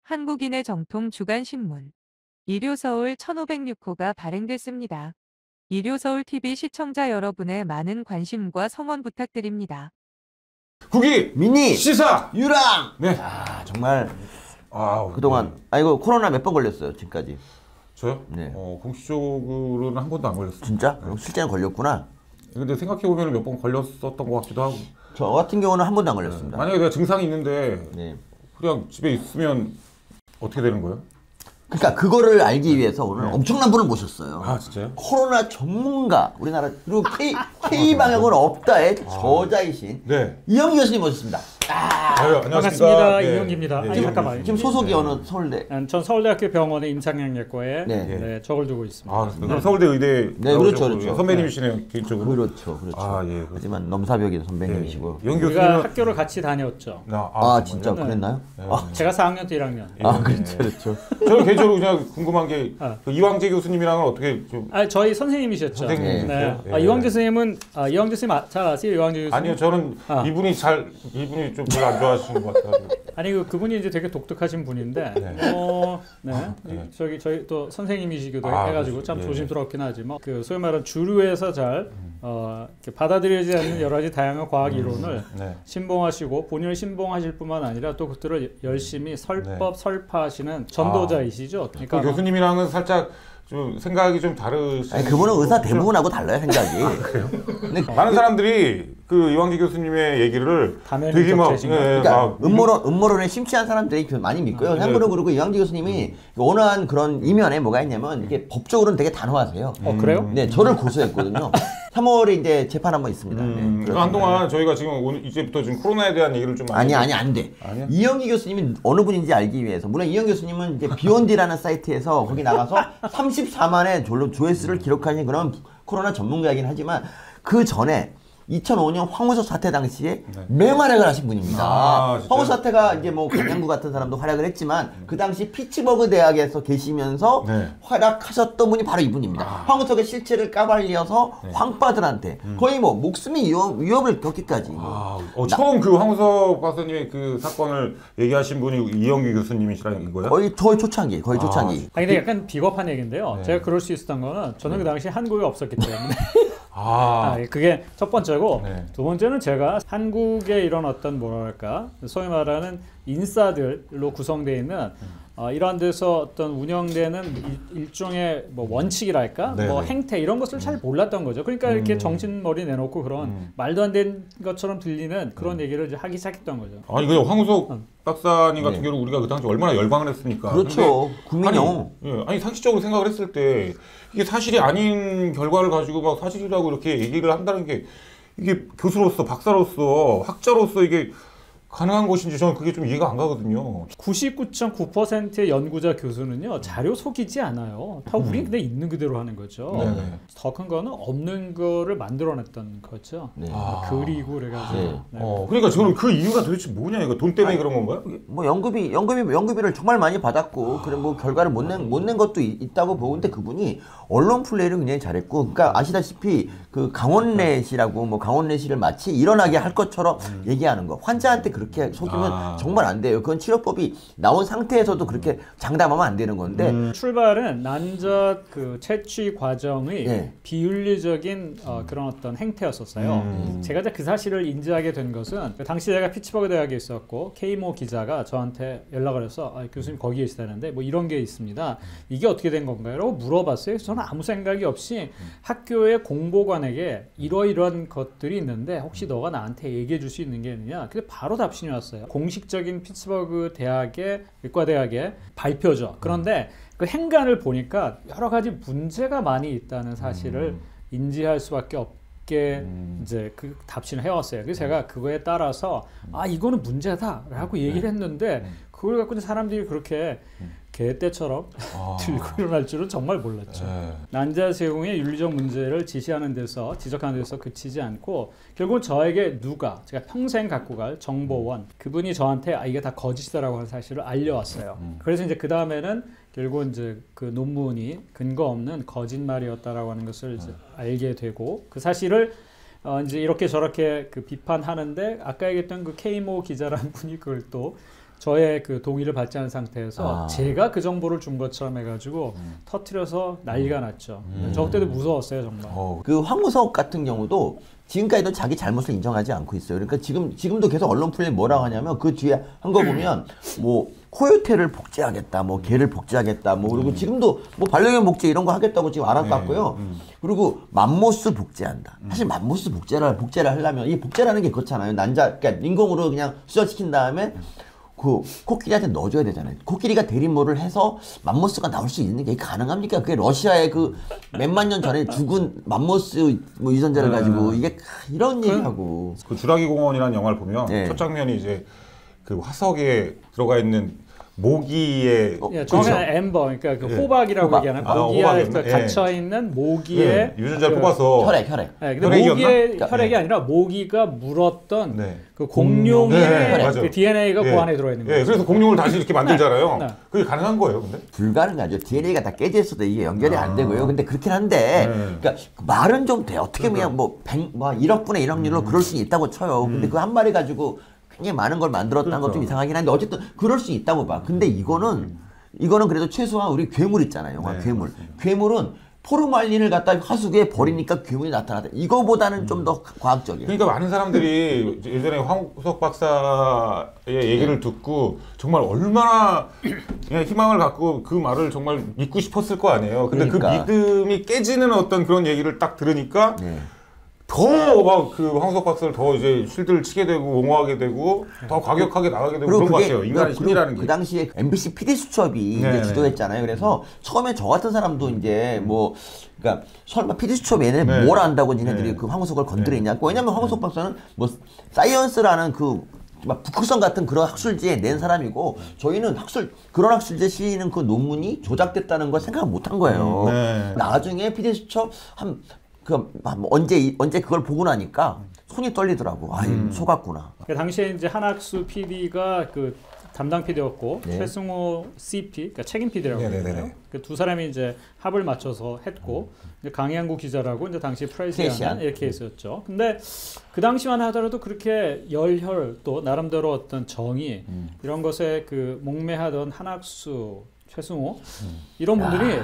한국인의 정통 주간신문 일요서울 1506호가 발행됐습니다. 일요서울TV 시청자 여러분의 많은 관심과 성원 부탁드립니다. 국이 미니 시사 유랑. 네. 아, 정말 아, 그동안 이거 코로나 몇 번 걸렸어요 지금까지? 저요? 네. 공식적으로는 한 번도 안 걸렸어요. 진짜? 실제는 걸렸구나. 근데 생각해 보면 몇 번 걸렸었던 것 같기도 하고. 저 같은 경우는 한 번도 안 걸렸습니다. 만약에 내가 증상이 있는데 네. 그냥 집에 있으면 어떻게 되는 거예요? 그러니까 그거를 알기 위해서 오늘 엄청난 분을 모셨어요. 아 진짜요? 코로나 전문가, 우리나라 그리고 K 방역은 없다의 저자이신 네. 이영기 교수님 모셨습니다. 아유, 반갑습니다. 네. 이용기입니다. 네. 아니, 잠깐만요. 지금 소속이 어느 서울대? 전 서울대학교 병원의 임상영역과에 네. 적을 두고 있습니다. 아, 서울대 의대 네, 그렇죠, 그렇죠. 선배님이시네요 개인적으로. 그렇죠, 그렇죠. 아 예. 하지만 넘사벽인 선배님이시고. 영 우리가 교수님은 학교를 같이 다녔죠. 진짜 그랬나요? 제가 4학년 때 1학년. 그렇죠, 그렇죠. 저는 개인적으로 그냥 궁금한 게 아. 그 이황재 교수님이랑은 어떻게 좀 저희 선생님이셨죠. 선생님이세요? 네. 예. 이황재 선생님은 이황재 선생님 잘 아세요? 이황재 교수님? 아니요, 저는 이분이 좀 별로 안 좋아하시는 것 같아요. 아니 그분이 이제 되게 독특하신 분인데 저희 또 선생님이시기도 해가지고 참 조심스럽긴 하지만 그 소위 말하는 주류에서 잘 이렇게 받아들여지지 않는 여러 가지 다양한 과학 이론을 신봉하시고 본인을 신봉하실 뿐만 아니라 또 그것들을 열심히 설파하시는 전도자이시죠. 그러니까 그 교수님이랑은 살짝 좀 생각이 좀 다르신. 아니, 그분은 의사 대부분하고 달라요 생각이. 그래요? 근데 많은 사람들이 그 이황재 교수님의 얘기를 되게 막, 그러니까 음모론에 심취한 사람들이 많이 믿고요. 참고로 그리고 이황재 교수님이 원한 그런 이면에 뭐가 있냐면 이게 법적으로는 되게 단호하세요. 그래요? 네, 저를 고소했거든요. 3월에 이제 재판 한번 있습니다. 네, 한동안 저희가 지금 오늘 이제부터 지금 코로나에 대한 얘기를 좀 많이. 아니 안 돼. 아니야? 이영기 교수님이 어느 분인지 알기 위해서, 물론 이영기 교수님은 이제 비욘디라는 사이트에서 거기 나가서 34만의 조회수를 기록하신 그런 코로나 전문가이긴 하지만 그 전에 2005년 황우석 사태 당시에 맹활약을 하신 분입니다. 황우석 사태가 이제 뭐 강양구 같은 사람도 활약을 했지만 그 당시 피츠버그 대학에서 계시면서 활약하셨던 분이 바로 이분입니다. 황우석의 실체를 까발려서 황빠들한테 거의 뭐 목숨의 위협을 겪기까지. 처음 그 황우석 박사님의 그 사건을 얘기하신 분이 이영기 교수님이시라는 거예요? 거의 초창기. 근데 약간 비겁한 얘기인데요. 제가 그럴 수 있었던 거는 저는 그 당시 한국에 없었기 때문에. 그게 첫 번째고 두 번째는 제가 한국의 이런 어떤 뭐랄까 소위 말하는 인싸들로 구성되어 있는 이러한 데서 어떤 운영되는 일종의 뭐 원칙이랄까 뭐 행태 이런 것을 잘 몰랐던 거죠. 그러니까 이렇게 정신머리 내놓고 그런 말도 안 되는 것처럼 들리는 그런 얘기를 이제 하기 시작했던 거죠. 아니 그 황우석 박사님 같은 경우 우리가 그 당시 얼마나 열광을 했습니까? 그렇죠. 국민영. 아니 상식적으로 생각을 했을 때 이게 사실이 아닌 결과를 가지고 막 사실이라고 이렇게 얘기를 한다는 게 이게 교수로서 박사로서 학자로서 이게 가능한 것인지 저는 그게 좀 이해가 안 가거든요. 99.9%의 연구자 교수는요 자료 속이지 않아요. 다 우리 그냥 있는 그대로 하는 거죠. 더 큰 거는 없는 거를 만들어냈던 거죠. 그리고 그래가지고. 그러니까 저는 그 이유가 도대체 뭐냐 이거 돈 때문에 그런 건가요? 뭐 연구비를 정말 많이 받았고 그래 뭐 결과를 못 낸 것도 있다고 보는데 그분이 언론 플레이를 굉장히 잘했고, 그러니까 아시다시피 그 강원래 씨라고 뭐 강원래 씨를 마치 일어나게 할 것처럼 얘기하는 거, 환자한테 그렇게 속이면 정말 안 돼요. 그건 치료법이 나온 상태에서도 그렇게 장담하면 안 되는 건데 출발은 난자 그 채취 과정의 비윤리적인 그런 어떤 행태였었어요. 제가 이제 그 사실을 인지하게 된 것은 당시 제가 피츠버그 대학에 있었고 K모 기자가 저한테 연락을 해서 교수님 거기에 있다는데 뭐 이런 게 있습니다. 이게 어떻게 된 건가요? 라고 물어봤어요. 저는 아무 생각이 없이 학교의 공보관에게 이러이러한 것들이 있는데 혹시 너가 나한테 얘기해 줄 수 있는 게 있느냐? 근데 바로 답신이 왔어요. 공식적인 피츠버그 대학의 의과대학의 발표죠. 그런데 그 행간을 보니까 여러 가지 문제가 많이 있다는 사실을 인지할 수밖에 없게 이제 그 답신을 해왔어요. 그래서 제가 그거에 따라서 이거는 문제다라고 얘기를 했는데 그걸 갖고 사람들이 그렇게 개떼처럼 들고 일어날 줄은 정말 몰랐죠. 난자 제공의 윤리적 문제를 지적하는 데서 그치지 않고 결국은 저에게 제가 평생 갖고 갈 정보원, 그분이 저한테 이게 다 거짓이다라고 하는 사실을 알려왔어요. 그래서 이제 그 다음에는 결국 이제 그 논문이 근거 없는 거짓말이었다라고 하는 것을 이제 알게 되고 그 사실을 이제 이렇게 저렇게 그 비판하는데 아까 얘기했던 그 K모 기자라는 분이 그걸 또 저의 그 동의를 받지 않은 상태에서 제가 그 정보를 준 것처럼 해가지고 터트려서 난리가 났죠. 저 그때도 무서웠어요 정말. 그 황우석 같은 경우도 지금까지도 자기 잘못을 인정하지 않고 있어요. 그러니까 지금도 계속 언론 플레이 뭐라고 하냐면 그 뒤에 한 거 보면 뭐 코요테를 복제하겠다, 뭐 개를 복제하겠다, 뭐 그리고 지금도 뭐 반려견 복제 이런 거 하겠다고 지금 알아봤고요. 그리고 맘모스 복제한다. 사실 맘모스 복제를 하려면 이 복제라는 게 그렇잖아요. 그러니까 인공으로 그냥 수정시킨 다음에 그 코끼리한테 넣어줘야 되잖아요. 코끼리가 대림모를 해서 맘모스가 나올 수 있는 게 가능합니까? 그게 러시아의 그 몇만 년 전에 죽은 맘모스 뭐 유전자를 가지고 이게 이런 얘기하고. 그 주라기 공원이라는 영화를 보면 첫 장면이 이제 그 화석에 들어가 있는 모기의 예, 정확히 엠버, 그러니까 그 호박이라고 얘기하는 모기에 갇혀 있는 모기의 유전자를 뽑아서 혈액. 네, 근데 모기의 혈액이 아니라 모기가 물었던 그 공룡의 그 DNA가 그 안에 들어 있는 거예요. 그래서 공룡을 다시 이렇게 만들잖아요. 그게 가능한 거예요, 근데? 불가능하죠. DNA가 다 깨져 있어도 이게 연결이 안 되고요. 근데 그렇긴 한데, 그러니까 말은 좀 돼. 어떻게 보면 뭐 100분의 1확률로 그럴 수 있다고 쳐요. 근데 그 한 마리 가지고 굉장히 많은 걸 만들었다는 건 좀 이상하긴 한데 어쨌든 그럴 수 있다고 봐. 근데 이거는 그래도 최소한 우리 괴물 있잖아요. 괴물. 괴물은 포르말린을 갖다 하수구에 버리니까 괴물이 나타났다. 이거보다는 좀 더 과학적이에요. 그러니까 많은 사람들이 예전에 황우석 박사의 얘기를 듣고 정말 얼마나 희망을 갖고 그 말을 정말 믿고 싶었을 거 아니에요. 근데 그러니까. 그 믿음이 깨지는 어떤 그런 얘기를 딱 들으니까 더 막 그 황우석 박사를 더 이제 실드를 치게 되고 옹호하게 되고 더 과격하게 나가게 되고 그런 것 같아요. 인간의 심리라는 게. 그 당시에 MBC PD 수첩이 이제 주도했잖아요. 그래서 처음에 저 같은 사람도 이제 뭐 그러니까 설마 PD 수첩 얘네 뭘 안다고 니네들이 그 황우석을 건드리냐. 왜냐면 황우석 박사는 뭐 사이언스라는 그 막 북극성 같은 그런 학술지에 낸 사람이고 저희는 그런 학술지에 실리는 그 논문이 조작됐다는 걸 생각 못 한 거예요. 나중에 PD 수첩 언제 그걸 보고 나니까 손이 떨리더라고. 속았구나. 그 당시에 이제 한학수 PD가 그 담당 PD였고 최승호 CP, 그러니까 책임 PD라고 해요. 그 두 사람이 이제 합을 맞춰서 했고 이제 강양구 기자라고 이제 당시 프레시안 이렇게 있었죠. 근데 그 당시만 하더라도 그렇게 열혈 또 나름대로 어떤 정의 이런 것에 그 목매하던 한학수 최승호 이런 분들이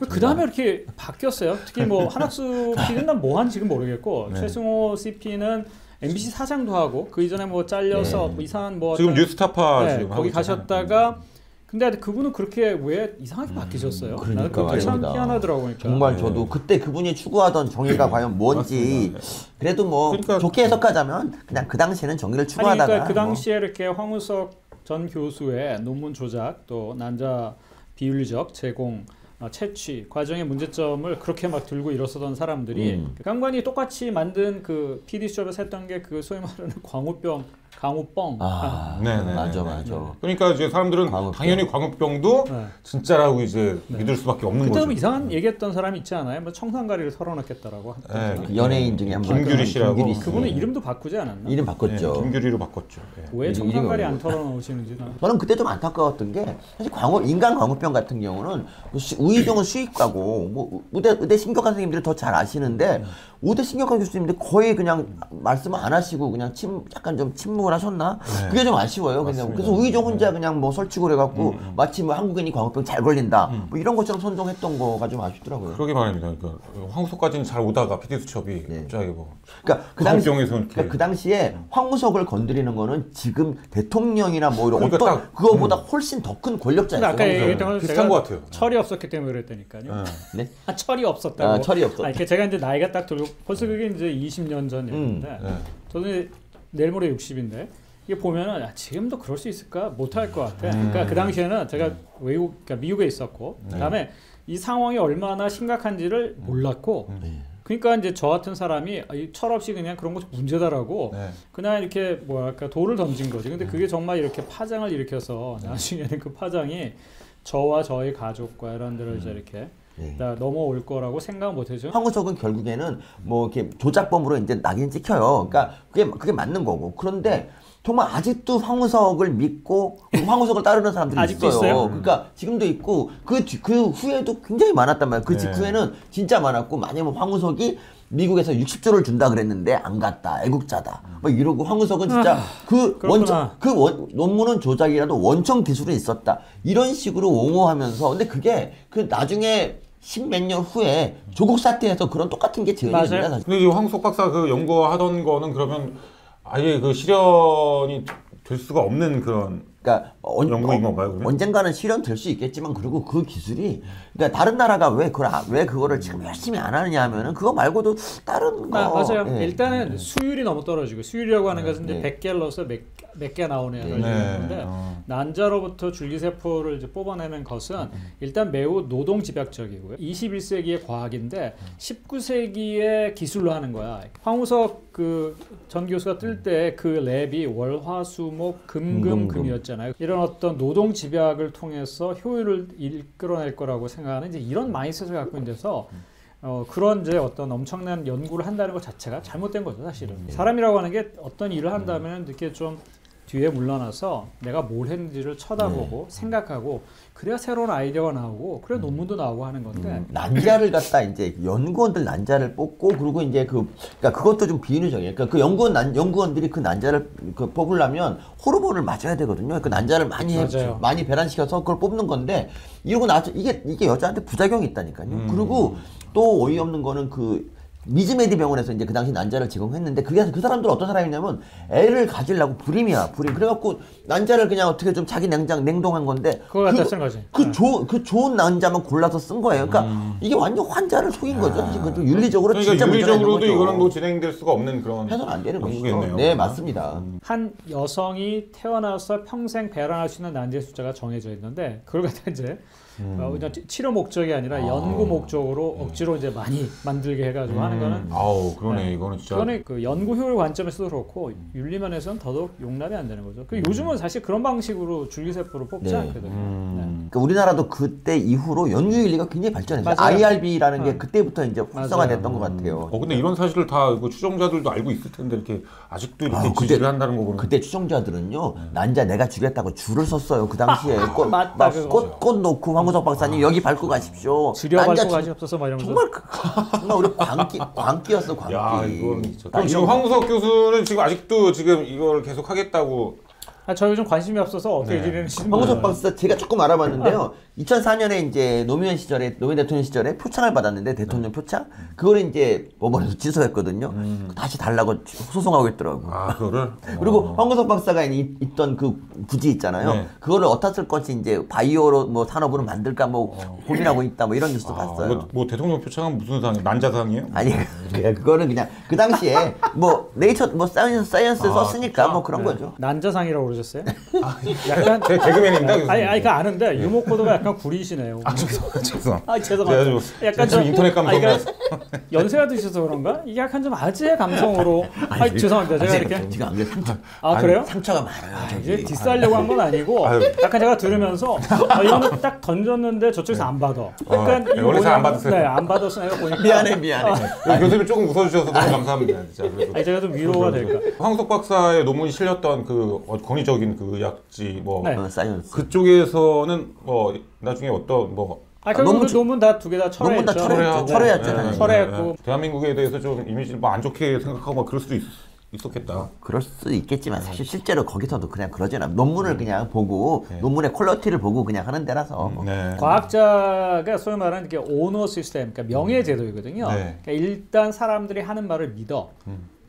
그 다음에 이렇게 바뀌었어요. 특히 뭐 한학수 PD는 난 뭐한 지금 모르겠고 최승호 CP는 MBC 사장도 하고 그 이전에 뭐 잘려서 뭐 이상한 뭐 지금 뉴스타파 지금 거기 가셨다가 근데 그분은 그렇게 왜 이상하게 바뀌셨어요? 나는 그게 참 희한하더라고요. 그러니까. 정말 저도 그때 그분이 추구하던 정의가 과연 뭔지 그래도 뭐 그러니까 좋게 해석하자면 그냥 그 당시에는 정의를 추구하다가 그러니까 그 당시에 이렇게 황우석 전 교수의 논문 조작 또 난자 비윤리적 제공 채취 과정의 문제점을 그렇게 막 들고 일어서던 사람들이 그 강관이 똑같이 만든 그 PD 수첩에서 했던 게 그 소위 말하는 강우뻥. 맞아. 그러니까 이제 사람들은 당연히 광우병도 진짜라고 이제 믿을 수밖에 없는 그때 거죠. 뭐 이상한 얘기했던 사람이 있지 않아요? 뭐 청산가리를 털어넣겠다라고. 연예인 중에 한 분. 김규리 씨라고. 그분은 이름도 바꾸지 않았나? 이름 바꿨죠. 김규리로 바꿨죠. 왜 청산가리 안 털어넣으시는지. 저는 그때 좀 안타까웠던 게 사실 인간 광우병 같은 경우는 우의정은 수의과고 뭐 의대 심경관 선생님들이 더 잘 아시는데 의대 심경관 교수님들 거의 그냥 말씀을 안 하시고 그냥 약간 좀 침묵을 하셨나? 그게 좀 아쉬워요. 그냥 그래서 우의정 혼자 그냥 뭐 설치고 그래갖고 마치 뭐 한국인이 광우병 잘 걸린다 뭐 이런 것처럼 선동했던 거가 좀 아쉽더라고요. 그러게 말입니다. 그러니까 황우석까지는 잘 오다가 PD 수첩이 갑자기 뭐 그러니까 그 당시에 황우석을 건드리는 거는 지금 대통령이나 뭐 이런 그러니까 어떤 그거보다 훨씬 더 큰 권력자였어요. 아까 얘기했던 건 비슷한 것 같아요. 철이 없었기 때문에 그랬다니까요. 네? 철이 없었다고. 철이 없었다. 그러니까 제가 이제 나이가 딱 들고 벌써 그게 이제 20년 전 얘기인데 저는 내일 모레 60인데 이게 보면은 지금도 그럴 수 있을까? 못할 것 같아. 그러니까 그 당시에는 제가 그러니까 미국에 있었고 그다음에 이 상황이 얼마나 심각한지를 몰랐고 그러니까 이제 저 같은 사람이 철없이 그냥 그런 거 문제다라고 그냥 이렇게 뭐랄까 돌을 던진 거지. 근데 그게 정말 이렇게 파장을 일으켜서 나중에는 그 파장이 저와 저희 가족과 이런 데를 이제 이렇게 넘어올 거라고 생각 못했죠. 황우석은 결국에는 뭐 이렇게 조작범으로 이제 낙인 찍혀요. 그러니까 그게 맞는 거고. 그런데 정말 아직도 황우석을 믿고 황우석을 따르는 사람들이 아직도 있어요. 있어요? 그러니까 지금도 있고 그 후에도 굉장히 많았단 말이에요. 그 직후에는 진짜 많았고 만약에 황우석이 미국에서 60조를 준다 그랬는데 안 갔다. 애국자다. 뭐 이러고 황우석은 진짜 논문은 조작이라도 원천 기술은 있었다. 이런 식으로 옹호하면서 근데 그게 그 나중에 십몇 년 후에 조국 사태에서 그런 똑같은 게 재현이 됩니다. 사실. 근데 이 황우석 박사 그 연구하던 거는 그러면 아예 그 실현이 될 수가 없는 그런 그러니까 연구인 건가요, 그러면? 언젠가는 실현될 수 있겠지만 그리고 그 기술이 그러니까 다른 나라가 왜 그거를 지금 열심히 안 하느냐 하면은 그거 말고도 다른 거 맞아요. 예. 일단은 수율이 너무 떨어지고 수율이라고 하는 것은 이제 100개를 넣어서 몇 개 나오는 건데 난자로부터 줄기세포를 이제 뽑아내는 것은 일단 매우 노동 집약적이고요. 21세기의 과학인데 19세기의 기술로 하는 거야. 황우석 그 전 교수가 뜰 때 그 랩이 월화수목 금이었잖아요. 이런 어떤 노동 집약을 통해서 효율을 이끌어낼 거라고 생각하는 이제 이런 마인드셋을 갖고 있는 데서 그런 이제 어떤 엄청난 연구를 한다는 것 자체가 잘못된 거죠, 사실은. 사람이라고 하는 게 어떤 일을 한다면 이렇게 좀 뒤에 물러나서 내가 뭘 했는지를 쳐다보고 생각하고 그래야 새로운 아이디어가 나오고 그래야 논문도 나오고 하는 건데 난자를 갖다 이제 연구원들 난자를 뽑고 그리고 이제 그러니까 그것도 좀 비인후적이에요. 그러니까 그 연구원들이 그 난자를 뽑으려면 호르몬을 맞아야 되거든요. 그 난자를 많이 배란시켜서 그걸 뽑는 건데 이러고 나서 이게 여자한테 부작용이 있다니까요. 그리고 또 어이없는 거는 그 미즈메디 병원에서 이제 그 당시 난자를 제공했는데 그 사람들은 어떤 사람이냐면 애를 가지려고 불임이야. 그래갖고 난자를 그냥 어떻게 좀 자기 냉동한 건데 그걸 갖다 쓴 거지. 그 좋은 난자만 골라서 쓴 거예요. 그러니까 이게 완전 환자를 속인 거죠. 그 윤리적으로 그러니까 진짜 윤리적으로도 이거는 뭐 진행될 수가 없는 그런 해서는 안 되는 연구겠네요. 것이죠. 네, 맞습니다. 한 여성이 태어나서 평생 배란할 수 있는 난자의 숫자가 정해져 있는데 그걸 갖다 이제 그냥 치료 목적이 아니라 연구 목적으로 억지로 이제 많이 만들게 해가지고 하는 거는 아우 그러네 이거는 진짜 그거는 그 연구 효율 관점에서도 그렇고 윤리면에서는 더더욱 용납이 안 되는 거죠. 그리고 요즘은 사실 그런 방식으로 줄기세포를 뽑지 않거든요. 그러니까 우리나라도 그때 이후로 연구윤리가 굉장히 발전했어요. 맞아요. IRB라는 게 그때부터 이제 활성화됐던 것 같아요. 근데 이런 사실을 다 그 추종자들도 알고 있을 텐데 이렇게 아직도 이렇게 지지를 한다는 거 보면 그때 추종자들은요 난자 내가 주겠다고 줄을 섰어요. 그 당시에 맞다, 꽃 놓고 황우석 박사님 여기 밟고 가십시오. 지려 밟고 가시옵소서 막 이러면서 정말 우리 광기였어 광기. 야 이건 진짜. 그럼 지금 황우석 교수는 지금 아직도 지금 이걸 계속 하겠다고? 저 요즘 관심이 없어서 어떻게 지내는지 황우석 박사 제가 조금 알아봤는데요. 2004년에 이제 노무현 대통령 시절에 표창을 받았는데 대통령 표창 그걸 이제 법원에서 취소했거든요. 다시 달라고 소송하고 있더라고. 아 그거를? 그리고 황우석 박사가 있던 그 부지 있잖아요. 네. 그거를 어디다 쓸 것이 이제 바이오로 뭐 산업으로 만들까 뭐 고민하고 있다 뭐 이런 뉴스도 봤어요. 이거 뭐 대통령 표창은 무슨 상이에요? 난자상이에요? 아니 그거는 그냥 그 당시에 뭐 네이처 뭐 사이언스 썼으니까 뭐 그런 거죠. 난자상이라고 그러셨어요? 약간 개그맨입니다. 아니 그 아는데 유머 코드가 약간 구리시네요. 죄송합니다. 죄송합니다. 약간 좀 인터넷 감성이라서. 연세가 드셔서 그런가? 이게 약간 좀 아재의 감성으로. 죄송합니다. 제가 이렇게. 지금 안 그래 상처. 그래요? 상처가 많아요. 이제 디스하려고 한 건 아니고 약간 제가 들으면서 이거는 딱 던졌는데 저쪽에서 안 받아. 약간 원래 잘 안 받으세요? 네, 안 받아서 내가 보니까 미안해. 교수님 조금 웃어주셔서 너무 감사합니다. 진짜. 그래서. 제가 좀 위로가 될까? 황우석 박사의 논문이 실렸던 그 권위적인 그 의학지 뭐 사이언스. 그쪽에서는 뭐 나중에 어떤 뭐 논문 다 두 개 다 논문 다 철회했잖아요. 철회했고 대한민국에 대해서 좀 이미지를 뭐 안 좋게 생각하고 막 그럴 수도 있었겠다. 그럴 수 있겠지만 사실 실제로 거기서도 그냥 그러진 않아요. 논문을 그냥 보고 논문의 퀄리티를 보고 그냥 하는 데라서 과학자가 소위 말하는 게 오너 시스템, 그러니까 명예 제도이거든요. 그러니까 일단 사람들이 하는 말을 믿어.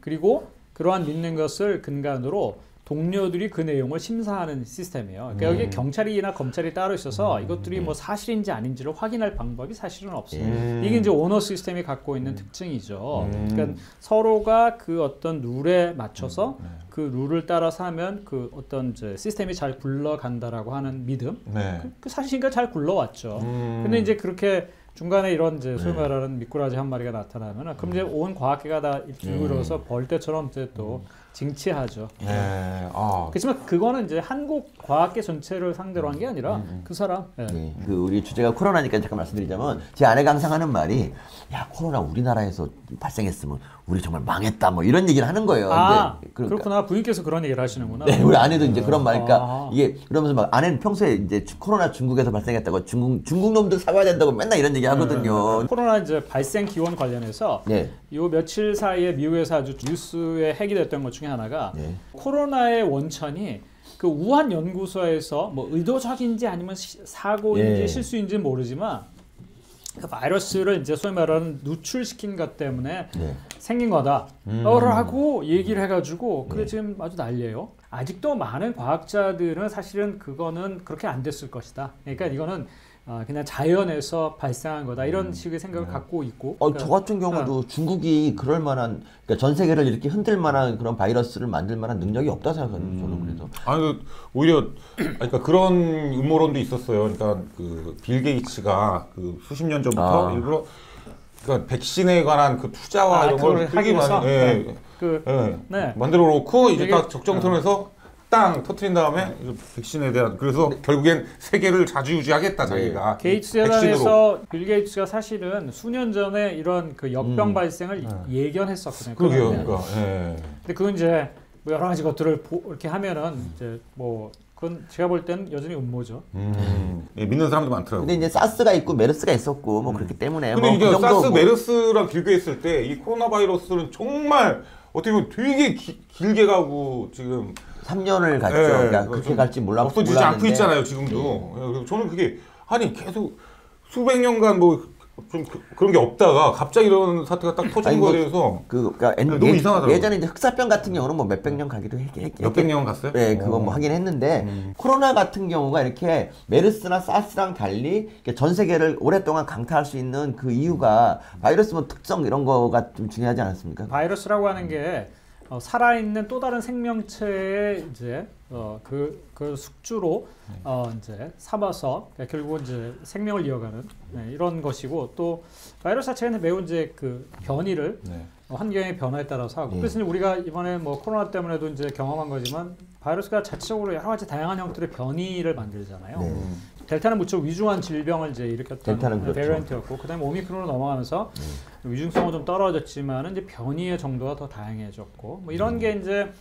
그리고 그러한 믿는 것을 근간으로 동료들이 그 내용을 심사하는 시스템이에요. 그러니까 여기 경찰이나 검찰이 따로 있어서 이것들이 뭐 사실인지 아닌지를 확인할 방법이 사실은 없어요. 이게 이제 오너 시스템이 갖고 있는 특징이죠. 그러니까 서로가 그 어떤 룰에 맞춰서 그 룰을 따라서 하면 그 어떤 이제 시스템이 잘 굴러간다라고 하는 믿음. 그 사실인가 잘 굴러왔죠. 근데 이제 그렇게 중간에 이런 이제 소위 말하는 미꾸라지 한 마리가 나타나면 그럼 이제 온 과학계가 다 일주일을 이뤄서 벌떼처럼 이제 또 징치하죠. 예. 아. 그렇지만 그거는 이제 한국 과학계 전체를 상대로 한 게 아니라 그 사람. 예. 네, 그 우리 주제가 코로나니까 잠깐 말씀드리자면 제 아내가 항상 하는 말이 야 코로나 우리나라에서 발생했으면 우리 정말 망했다 뭐 이런 얘기를 하는 거예요. 아, 근데 그러니까, 그렇구나. 부인께서 그런 얘기를 하시는구나. 네, 우리 아내도 이제 그런 말이니까 아. 이게 그러면서 막 아내는 평소에 이제 코로나 중국에서 발생했다고 중국 놈들 사과해야 된다고 맨날 이런 얘기 하거든요. 코로나 이제 발생 기원 관련해서 네. 요 며칠 사이에 미국에서 아주 뉴스에 핵이됐던 것 중에 하나가 네. 코로나의 원천이 그 우한 연구소에서 뭐 의도적인지 아니면 사고인지 예. 실수인지 모르지만 그 바이러스를 이제 소위 말하는 누출시킨 것 때문에 네. 생긴 거다. 라고 얘기를 해가지고 그게 지금 아주 난리예요. 아직도 많은 과학자들은 사실은 그거는 그렇게 안 됐을 것이다. 그러니까 이거는 그냥 자연에서 발생한 거다. 이런 식의 생각을 갖고 있고. 저 같은 경우도 중국이 그럴 만한 그러니까 전 세계를 이렇게 흔들 만한 그런 바이러스를 만들 만한 능력이 없다 생각하는 저는 그래서. 아니 오히려 그러니까 그런 음모론도 있었어요. 그러니까 그 빌 게이츠가 그 수십 년 전부터 일부러 그러니까 백신에 관한 그 투자와 이런 걸 하기 되게 위해서? 많이 네. 만들어 놓고 이제 되게- 딱 적정선에서 땅 터트린 다음에 이제 백신에 대한 그래서 결국엔 세계를 자주유지하겠다 자기가 게이츠 백신으로. 재단에서 빌 게이츠가 사실은 수년 전에 이런 그 역병 발생을 예견했었거든요. 그러게요. 그런데 그러니까 근데 그건 이제 뭐 여러 가지 것들을 이렇게 하면은 이제 뭐 그건 제가 볼 때는 여전히 음모죠. 예, 믿는 사람도 많더라고. 근데 이제 사스가 있고 메르스가 있었고 뭐 그렇기 때문에 근데 뭐 이게 그 정도 사스 뭐- 메르스랑 비교했을 때 이 코로나 바이러스는 정말 어떻게 보면 되게 길게 가고 지금 3년을 갔죠. 예, 그러니까 그렇게 좀 갈지 없어지지 않고 몰랐는데. 있잖아요 지금도. 예, 그래서 저는 그게 아니 계속 수백 년간 뭐 좀 그런 게 없다가 갑자기 이런 사태가 딱 터지는 아니, 뭐 거에 대해서 그러니까 너무 이상하더라고요. 예전에 이제 흑사병 같은 경우는 뭐 몇백 년 가기도 했. 몇백 년 갔어요? 네, 그거 뭐 하긴 했는데 코로나 같은 경우가 이렇게 메르스나 사스랑 달리 이렇게 전 세계를 오랫동안 강타할 수 있는 그 이유가 바이러스 뭐 특성 이런 거가 좀 중요하지 않았습니까? 바이러스라고 하는 게 살아있는 또 다른 생명체의 이제 그 숙주로 이제 삼아서 결국은 이제 생명을 이어가는 이런 것이고 또 바이러스 자체는 매우 이제 그 변이를 네. 환경의 변화에 따라서 하고 그래서 이제 우리가 이번에 뭐 코로나 때문에도 이제 경험한 거지만 바이러스가 자체적으로 여러 가지 다양한 형태의 변이를 만들잖아요. 네. 델타는 무척 위중한 질병을 이제 일으켰던 델타는 그렇죠. 베리언트였고 그다음에 오미크론으로 넘어가면서 위중성은 좀 떨어졌지만은 이제 변이의 정도가 더 다양해졌고 뭐 이런 게 이제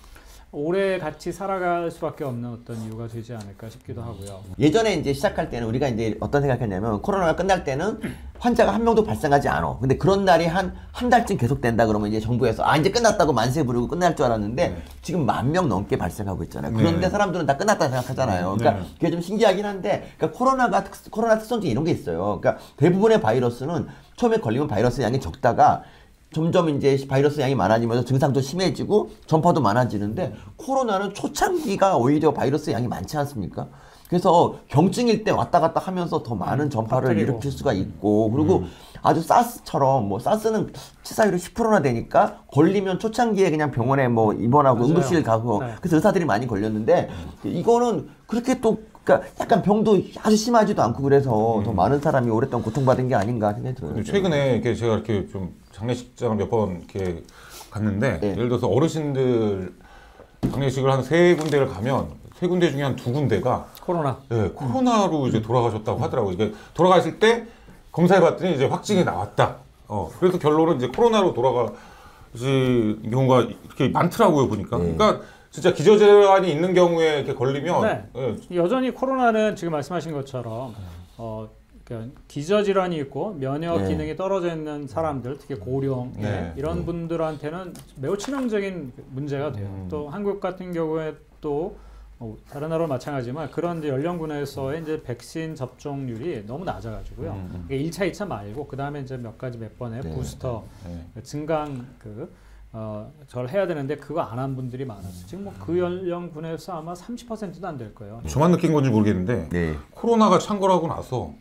오래 같이 살아갈 수밖에 없는 어떤 이유가 되지 않을까 싶기도 하고요. 예전에 이제 시작할 때는 우리가 이제 어떤 생각했냐면 코로나가 끝날 때는 환자가 한 명도 발생하지 않아. 근데 그런 날이 한 달쯤 계속된다 그러면 이제 정부에서 이제 끝났다고 만세 부르고 끝날 줄 알았는데 지금 10,000명 넘게 발생하고 있잖아요. 그런데 네. 사람들은 다 끝났다 생각하잖아요. 그러니까 그게 좀 신기하긴 한데 그러니까 코로나 특성 중에 이런 게 있어요. 그러니까 대부분의 바이러스는 처음에 걸리면 바이러스 양이 적다가 점점 이제 바이러스 양이 많아지면서 증상도 심해지고 전파도 많아지는데 코로나는 초창기가 오히려 바이러스 양이 많지 않습니까? 그래서 경증일 때 왔다 갔다 하면서 더 많은 전파를 터뜨리고. 일으킬 수가 있고 그리고 아주 사스처럼 뭐 사스는 치사율이 10%나 되니까 걸리면 초창기에 그냥 병원에 뭐 입원하고 맞아요. 응급실 가고 네. 그래서 의사들이 많이 걸렸는데 이거는 그렇게 또 그러니까 약간 병도 아주 심하지도 않고 그래서 더 많은 사람이 오랫동안 고통받은 게 아닌가 생각이 들어요. 근데 최근에 이렇게 제가 이렇게 좀 장례식장을 몇 번 이렇게 갔는데 네. 예를 들어서 어르신들 장례식을 한 3군데를 가면 3군데 중에 한 2군데가 코로나. 코로나로 이제 돌아가셨다고 하더라고요. 이게 돌아가실 때 검사해봤더니 이제 확진이 나왔다. 그래서 결론은 이제 코로나로 돌아가신 경우가 이렇게 많더라고요 보니까. 그러니까 진짜 기저질환이 있는 경우에 이렇게 걸리면 네. 여전히 코로나는 지금 말씀하신 것처럼 그러니까 기저질환이 있고 면역 네. 기능이 떨어져 있는 사람들, 특히 고령 네. 이런 분들한테는 매우 치명적인 문제가 돼요. 또 한국 같은 경우에 또 다른 나라와 마찬가지지만 그런 이제 연령군에서의 이제 백신 접종률이 너무 낮아가지고요. 이게 1차, 2차 말고 그 다음에 이제 몇 번의 네. 부스터 증강 저를 해야 되는데 그거 안 한 분들이 많았어요. 지금 뭐 그 연령군에서 아마 30%도 안 될 거예요. 저만 느낀 건지 모르겠는데 네. 코로나가 창궐하고 나서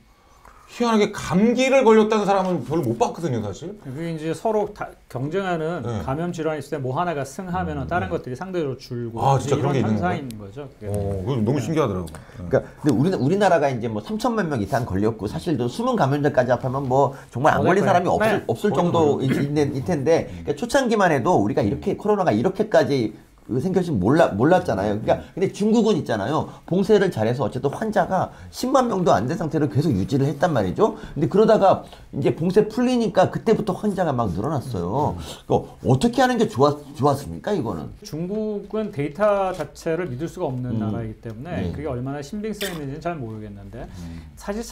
희한하게 감기를 걸렸다는 사람은 별로 못 봤거든요 사실. 그게 이제 서로 경쟁하는 네. 감염 질환이 있을 때 뭐 하나가 승하면은 다른 것들이 상대적으로 줄고 진짜 이제 그런 게 이런 있는 현상인 거죠. 그게. 그거 너무 신기하더라고요. 그러니까 근데 우리나라가 이제 뭐 3천만 명 이상 걸렸고 사실 또 숨은 감염자까지 합하면 뭐 정말 안 걸린 사람이 네. 없을 정도 있을 텐데 그러니까 초창기만 해도 우리가 이렇게 코로나가 이렇게까지 생겨진 몰랐잖아요. 그러니까 근데 중국은 있잖아요. 봉쇄를 잘해서 어쨌든 환자가 10만 명도 안 된 상태로 계속 유지를 했단 말이죠. 근데 그러다가 이제 봉쇄 풀리니까 그때부터 환자가 막 늘어났어요. 그러니까 어떻게 하는 게 좋았습니까, 이거는? 중국은 데이터 자체를 믿을 수가 없는 나라이기 때문에 네. 그게 얼마나 신빙성이 있는지는 잘 모르겠는데 사실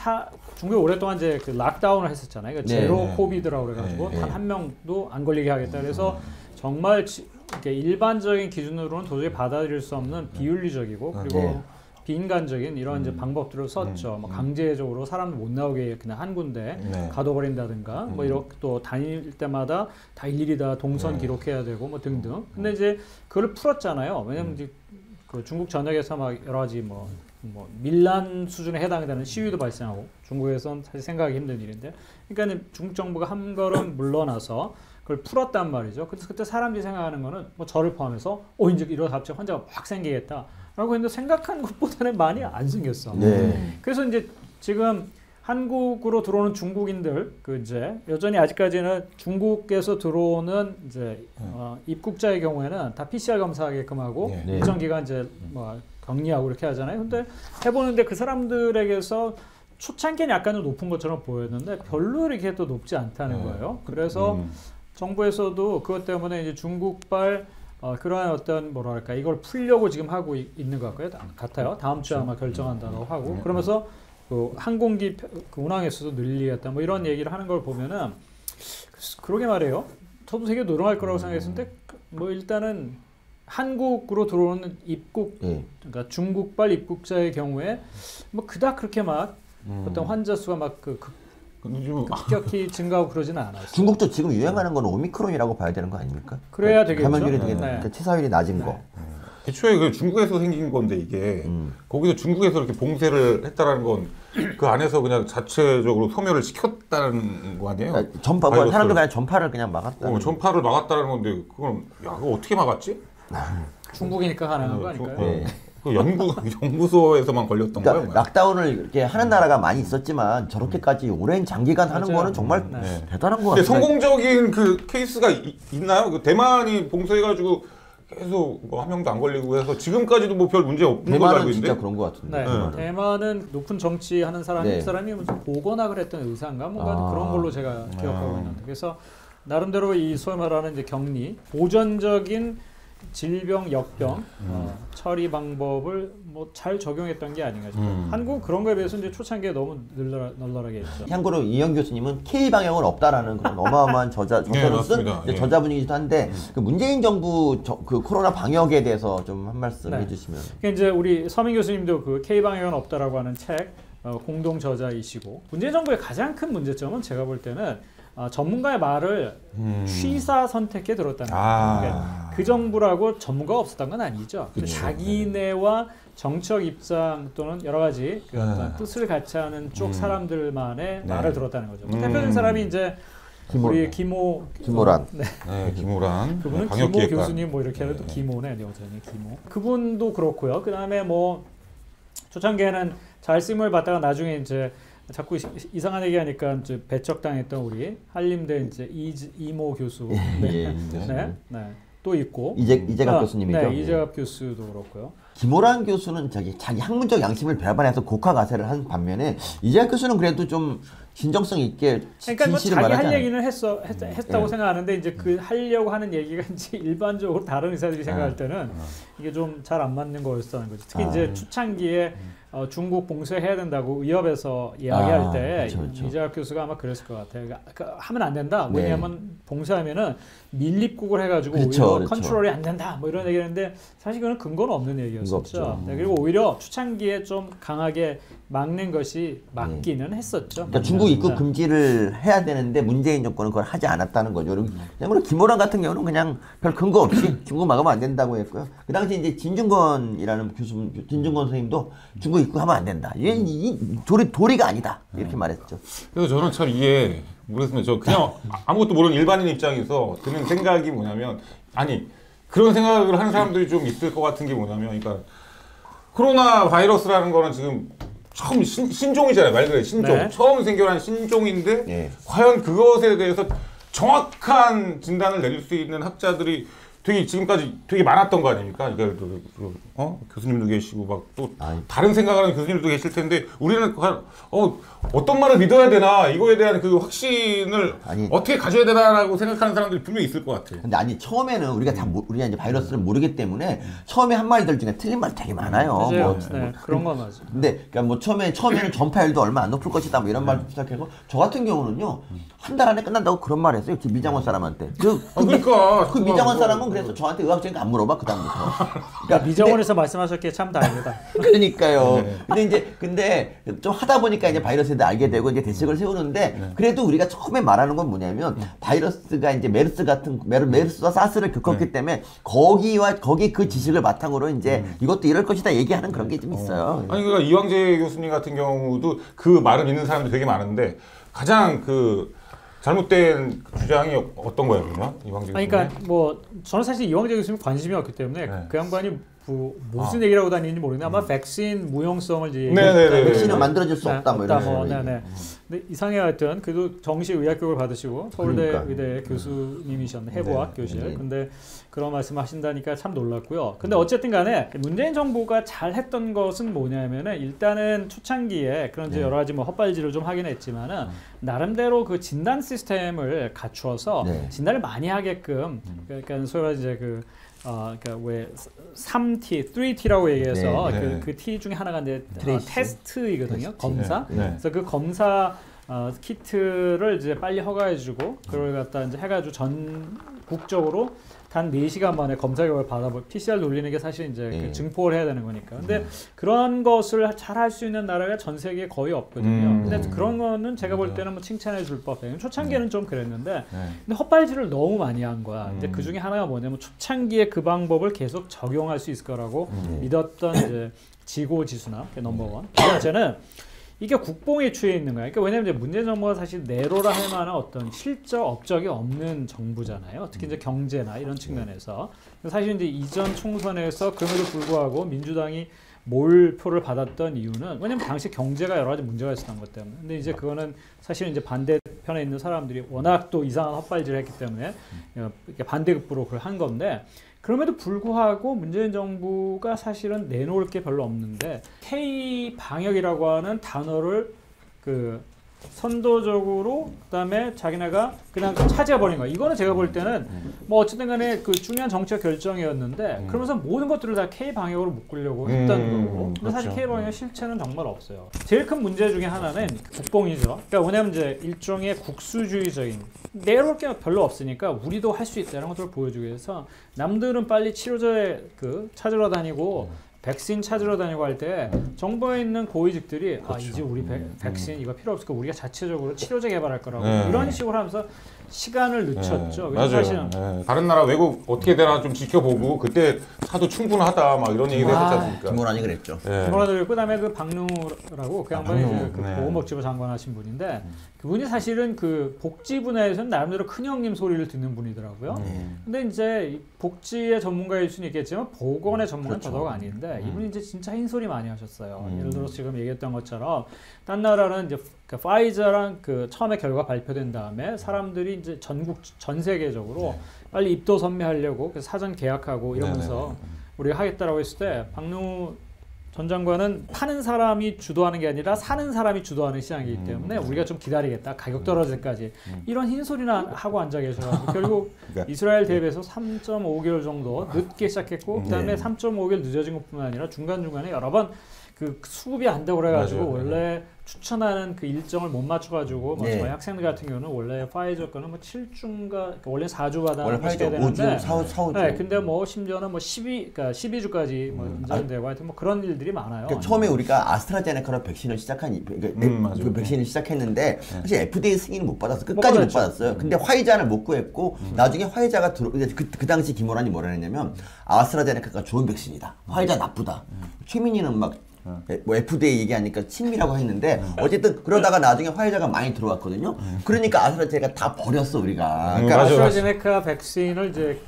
중국이 오랫동안 이제 그 락다운을 했었잖아요. 그러니까 네. 제로 코비드라고 그래가지고 네. 단 한 명도 안 걸리게 하겠다. 그래서 정말 이렇게 일반적인 기준으로는 도저히 받아들일 수 없는 비윤리적이고 그리고 네. 비인간적인 이런 이제 방법들을 썼죠. 뭐 강제적으로 사람들 못 나오게 그냥 한 군데 네. 가둬버린다든가 뭐 이렇게 또 다닐 때마다 다 일일이 다 동선 기록해야 되고 뭐 등등. 근데 이제 그걸 풀었잖아요. 왜냐면 이제 그 중국 전역에서 막 여러 가지 뭐 밀란 수준에 해당되는 시위도 발생하고 중국에선 사실 생각하기 힘든 일인데 그러니까 중국 정부가 한 걸음 물러나서 그걸 풀었단 말이죠. 그래서 그때 사람들이 생각하는 거는 뭐 저를 포함해서 이제 이러다 갑자기 환자가 확 생기겠다라고 했는데 생각한 것보다는 많이 안 생겼어. 네. 그래서 이제 지금 한국으로 들어오는 중국인들 그 이제 여전히 아직까지는 중국에서 들어오는 이제 입국자의 경우에는 다 PCR 검사하게끔 하고 네. 일정 기간 이제 뭐 격리하고 이렇게 하잖아요. 근데 해보는데 그 사람들에게서 초창기는 약간 좀 높은 것처럼 보였는데 별로 이렇게 또 높지 않다는 거예요. 그래서 정부에서도 그것 때문에 이제 중국발 그러한 어떤 뭐랄까 이걸 풀려고 지금 하고 있는 것 같아요. 다음 주에 아마 결정한다고 하고 그러면서 그 항공기 그 운항 횟수도 늘리겠다 뭐 이런 얘기를 하는 걸 보면은 그러게 말해요. 저도 되게 노력할 거라고 생각했는데 뭐 일단은 한국으로 들어오는 입국 그러니까 중국발 입국자의 경우에 뭐 그닥 그렇게 막 어떤 환자 수가 막 급격히 증가하고 그러지는 않았어요. 중국도 지금 유행하는 건 오미크론이라고 봐야 되는 거 아닙니까? 그래야 되겠죠. 감염률이 되게 네. 치사율이 낮은 거. 애초에 그 중국에서 생긴 건데 이게 거기서 중국에서 이렇게 봉쇄를 했다라는 건 그 안에서 그냥 자체적으로 소멸을 시켰다는 거 아니에요? 그러니까 사람들 그냥 전파를 그냥 막았다. 전파를 막았다는 건데 그건 그거 어떻게 막았지? 중국이니까 가능한 거 아닐까요? 네. 그 연구소에서만 걸렸던 그러니까 거예요? 락다운을 이렇게 하는 나라가 많이 있었지만 저렇게까지 오랜 장기간 하는 맞아요. 거는 정말 네. 대단한 거 근데 같아요. 성공적인 그 케이스가 있나요? 그 대만이 봉쇄해가지고 계속 뭐 한 명도 안 걸리고 해서 지금까지도 뭐 별 문제 없는 걸로 알고 대만은 있는데. 진짜 그런 거 같은데. 네. 대만은 높은 정치하는 사람이 네. 그 사람이 무슨 보건학을 했던 의사인가 뭔가 그런 걸로 제가 기억하고 있는데 그래서 나름대로 이 소위 말하는 이제 격리 보전적인 질병 역병 처리 방법을 뭐 잘 적용했던 게 아닌가 싶어요. 한국 그런 거에 비해서 이제 초창기에 너무 널널하게 했죠. 참고로 이영 교수님은 K 방역은 없다라는 그런 어마어마한 저서를 쓴 예. 저자분이기도 한데 그 문재인 정부 그 코로나 방역에 대해서 좀 한 말씀 네. 해주시면. 그러니까 이제 우리 서민 교수님도 그 K 방역은 없다라고 하는 책 공동 저자이시고 문재인 정부의 가장 큰 문제점은 제가 볼 때는 전문가의 말을 취사 선택해 들었다는 거예요. 그러니까 그 정부라고 전문가가 없었던 건 아니죠. 자기네와 정책 입장 또는 여러 가지 그 어떤 뜻을 같이 하는 쪽 사람들만의 말을 들었다는 거죠. 대표적인 사람이 이제 우리 김모란. 네. 네, 김호란. 그분은 김모 교수님 뭐 이렇게 해도 김모네 여전히 김모. 그분도 그렇고요. 그 다음에 뭐 초창기에는 잘 쓰임을 받다가 나중에 이제 자꾸 이상한 얘기하니까 이제 배척당했던 우리 한림대 이제 이모 교수, 네. 또 있고 이재갑 교수님이죠. 네, 이재갑 교수도 그렇고요. 김호란 교수는 자기 학문적 양심을 배반해서 곡하가세를 한 반면에 이재갑 교수는 그래도 좀 진정성 있게 그러니까 뭐 진실을 자기 할 말하잖아요. 얘기는 했다고 생각하는데 이제 그 하려고 하는 얘기가 이제 일반적으로 다른 의사들이 생각할 때는 이게 좀 잘 안 맞는 거였다는 거죠. 특히 이제 초창기에 중국 봉쇄해야 된다고 의협에서 이야기할 때 그렇죠. 이재갑 교수가 아마 그랬을 것 같아요. 그러니까 하면 안 된다. 왜냐하면 봉쇄하면은 밀립국을 해가지고 오히려 컨트롤이 안 된다. 뭐 이런 얘기했는데 사실 그건 근거는 없는 얘기였었죠. 네, 그리고 오히려 초창기에 좀 강하게 막는 것이 맞기는 했었죠. 그러니까 중국 입국 금지를 해야 되는데 문재인 정권은 그걸 하지 않았다는 거죠. 그냥 김호란 같은 경우는 그냥 별 근거 없이 중국 막으면 안 된다고 했고요. 그 당시 이제 진중권이라는 진중권 선생님도 중국 입국하면 안 된다. 이 도리가 아니다. 이렇게 말했죠. 그래서 저는 참 이해 모르겠습니다. 저 그냥 아무것도 모르는 일반인 입장에서 드는 생각이 뭐냐면 아니 그런 생각을 하는 사람들이 좀 있을 것 같은 게 뭐냐면 그러니까 코로나 바이러스라는 거는 지금 처음 신종이잖아요. 말 그대로 신종. 네. 처음 생겨난 신종인데 과연 그것에 대해서 정확한 진단을 내릴 수 있는 학자들이 되게 지금까지 되게 많았던 거 아닙니까? 그러니까 교수님도 계시고 막 또 다른 생각하는 교수님도 계실 텐데 우리는 어떤 말을 믿어야 되나 이거에 대한 그 확신을 어떻게 가져야 되나라고 생각하는 사람들이 분명히 있을 것 같아요. 근데 처음에는 우리가 이제 바이러스를 모르기 때문에 처음에 한 말들 중에 틀린 말 되게 많아요. 네, 그런 건 맞아요. 근데 그러니까 뭐 처음에는 전파율도 얼마 안 높을 것이다 뭐 이런 말도 시작해서 저 같은 경우는요 한 달 안에 끝난다고 그런 말 했어요. 그 미장원 사람한테. 그러니까 그 미장원 사람은 그래서 저한테 의학적인 거 안 물어봐 그 다음부터. 그러니까 미장원에서 말씀하셨기에 참 다행이다. 그러니까요. 근데 좀 하다 보니까 이제 바이러스에 대해 알게 되고 이제 대책을 세우는데 그래도 우리가 처음에 말하는 건 뭐냐면 바이러스가 이제 메르스와 사스를 겪었기 때문에 거기 그 지식을 바탕으로 이제 이것도 이럴 것이다 얘기하는 그런 게 좀 있어요. 아니 그러니까 이광재 교수님 같은 경우도 그 말을 믿는 사람들이 되게 많은데 가장 그 잘못된 주장이 어떤 거예요, 그러면 이광재 교수님? 그러니까 뭐 저는 사실 이광재 교수님 관심이 없기 때문에 그 양반이 무슨 얘기를 하고 다니는지 모르겠는데 아마 백신 무용성을 이제 백신은 만들어질 수 없다 뭐 이런 네네. 근데 이상해 하여튼 그래도 정시 의학교육을 받으시고 서울대 의대 교수님이셨네 해부학 교실. 근데 그런 말씀하신다니까 참 놀랐고요. 근데 어쨌든 간에 문재인 정부가 잘했던 것은 뭐냐면은 일단은 초창기에 그런 이제 여러 가지 뭐 헛발질을 좀 하긴 했지만은 나름대로 그 진단 시스템을 갖추어서 진단을 많이 하게끔 그러니까 소위 말해 이제 그러니까 왜 3T라고 얘기해서 그 T 중에 하나가 이제 테스트이거든요. 검사. 그래서 그 검사 키트를 이제 빨리 허가해주고 그걸 갖다 이제 해가지고 전국적으로 단 4시간 만에 검사 결과를 받아볼 PCR 돌리는 게 사실 이제 그 증폭을 해야 되는 거니까. 근데 그런 것을 잘 할 수 있는 나라가 전 세계에 거의 없거든요. 근데 그런 거는 제가 볼 때는 뭐 칭찬해 줄 법해요. 초창기에는 좀 그랬는데 근데 헛발질을 너무 많이 한 거야. 근데 그 중에 하나가 뭐냐면 초창기에 그 방법을 계속 적용할 수 있을 거라고 믿었던 이제 지고지순함 넘버원. 두 번째는 이게 국뽕에 취해 있는 거야. 그러니까 왜냐면 이제 문재인 정부가 사실 내로라 할 만한 어떤 실적 업적이 없는 정부잖아요. 특히 이제 경제나 이런 측면에서. 사실 이제 이전 총선에서 그럼에도 불구하고 민주당이 몰표를 받았던 이유는 왜냐면 당시 경제가 여러 가지 문제가 있었던 것 때문에. 근데 이제 그거는 사실은 이제 반대편에 있는 사람들이 워낙 또 이상한 헛발질을 했기 때문에 반대급부로 그걸 한 건데 그럼에도 불구하고 문재인 정부가 사실은 내놓을 게 별로 없는데 K-방역이라고 하는 단어를 선도적으로 그다음에 자기네가 그냥 차지해버린 거야. 이거는 제가 볼 때는 뭐 어쨌든 간에 그 중요한 정책 결정이었는데 그러면서 모든 것들을 다 K-방역으로 묶으려고 했던 거고 근데 사실 K-방역의 실체는 정말 없어요. 제일 큰 문제 중에 하나는 국뽕이죠. 그러니까 왜냐면 이제 일종의 국수주의적인 내놓을 게 별로 없으니까 우리도 할 수 있다는 것들을 보여주기 위해서 남들은 빨리 치료제 찾으러 다니고 백신 찾으러 다니고 할 때 정부에 있는 고위직들이 이제 우리 백신 이거 필요 없으니까 우리가 자체적으로 치료제 개발할 거라고 이런 식으로 하면서 시간을 늦췄죠. 맞아요. 사실은 다른 나라 외국 어떻게 되나 좀 지켜보고 그때 사도 충분하다 막 이런 얘기를 했었지 않습니까? 김원환이 그랬죠. 김원환도 그랬고 그다음에 그 박누라고 그 양반이 그 보건복지부 장관 하신 분인데 그분이 사실은 그 복지 분야에서는 나름대로 큰형님 소리를 듣는 분이더라고요. 근데 이제 복지의 전문가일 수는 있겠지만 보건의 전문가는 더더욱 아닌데 이분이 이제 진짜 흰소리 많이 하셨어요. 예를 들어 지금 얘기했던 것처럼 딴 나라는 이제 파이저랑 처음에 결과 발표된 다음에 사람들이 이제 전 세계적으로 빨리 입도 선매하려고 그래서 사전 계약하고 이러면서 우리가 하겠다라고 했을 때 박누 전 장관은 파는 사람이 주도하는 게 아니라 사는 사람이 주도하는 시장이기 때문에 우리가 좀 기다리겠다. 가격 떨어질 때까지. 이런 흰소리나 하고 앉아 계셔가지고 결국 이스라엘 대비해서 3.5개월 정도 늦게 시작했고 그다음에 3.5개월 늦어진 것뿐만 아니라 중간중간에 여러 번 그 수급이 안 되고 그래가지고 원래 추천하는 그 일정을 못 맞춰가지고 뭐 저희 학생들 같은 경우는 원래 파이저 거는 뭐 7주인가 원래 4주 받아야 되는데 4주. 네, 근데 뭐 심지어는 뭐 12주까지 뭐 인정되고 하여튼 뭐 그런 일들이 많아요. 그러니까 처음에 우리가 아스트라제네카로 백신을 그 백신을 시작했는데 사실 FDA 승인을 못 받았어. 끝까지 못 받았어요. 근데 화이자를 못 구했고 나중에 화이자가 그 당시 김호란이 뭐라 했냐면 아스트라제네카가 좋은 백신이다. 화이자 나쁘다. 최민희는 막 뭐 FDA 얘기하니까 친미라고 했는데 어쨌든 그러다가 나중에 화이자가 많이 들어왔거든요. 그러니까 아스트라제네카 다 버렸어 우리가. 그러니까 아스트라제네카 백신을 이제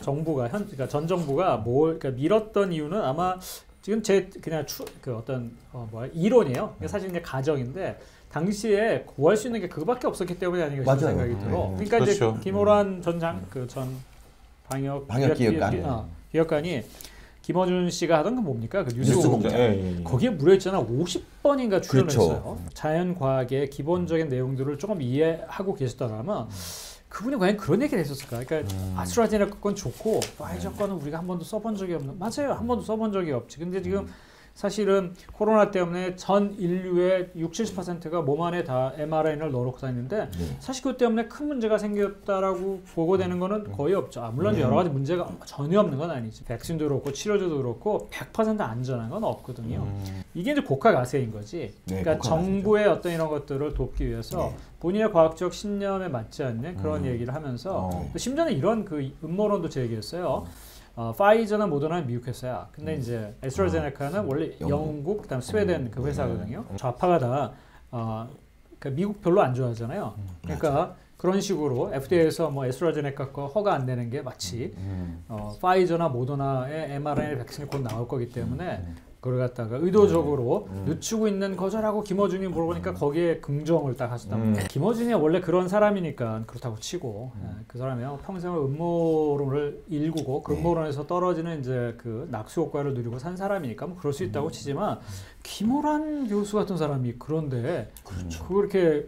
정부가 그러니까 전 정부가 그러니까 밀었던 이유는 아마 지금 제 그냥 이론이에요. 사실 이제 가정인데 당시에 구할 수 있는 게 그거밖에 없었기 때문에 아닌가 싶은 생각이 들어. 그러니까 이제 김호란 전 방역기획관. 기획관이 김어준 씨가 하던 건 뭡니까? 그 뉴스공장. 거기에 무려 있잖아 50번인가 출연했어요. 그렇죠. 자연과학의 기본적인 내용들을 조금 이해하고 계시더라면 그분이 과연 그런 얘기를 했었을까? 그러니까 아스트라제네카 건 좋고 파이저 거는 우리가 한 번도 써본 적이 없는. 맞아요. 한 번도 써본 적이 없지. 근데 지금 사실은 코로나 때문에 전 인류의 60~70%가 몸 안에 다 mRNA를 넣어놓고 다니는데 사실 그것 때문에 큰 문제가 생겼다라고 보고되는 거는 거의 없죠. 물론 여러 가지 문제가 전혀 없는 건 아니지. 백신도 그렇고 치료제도 그렇고 100% 안전한 건 없거든요. 이게 이제 국가가세인 거지. 그러니까 정부의 어떤 이런 것들을 돕기 위해서 본인의 과학적 신념에 맞지 않는 그런 얘기를 하면서 심지어는 이런 그 음모론도 제기했어요. 파이저나 모더나는 미국 회사야. 근데 이제 애스트라제네카는 원래 영국, 그다음 스웨덴 그 회사거든요. 좌파가 다 그러니까 미국 별로 안 좋아하잖아요. 그러니까 그런 식으로 FDA에서 뭐 애스트라제네카 거 허가 안 내는 게 마치 파이저나 모더나의 mRNA 백신이 곧 나올 거기 때문에 그걸 갖다가 의도적으로 늦추고 있는 거절하고 김어준이 물어보니까 거기에 긍정을 딱 하셨다고. 김어준이 원래 그런 사람이니까 그렇다고 치고 그 사람이 평생을 음모론을 일구고 그 음모론에서 떨어지는 이제 그 낙수 효과를 누리고 산 사람이니까 뭐 그럴 수 있다고 치지만 김호란 교수 같은 사람이 그런데 그렇게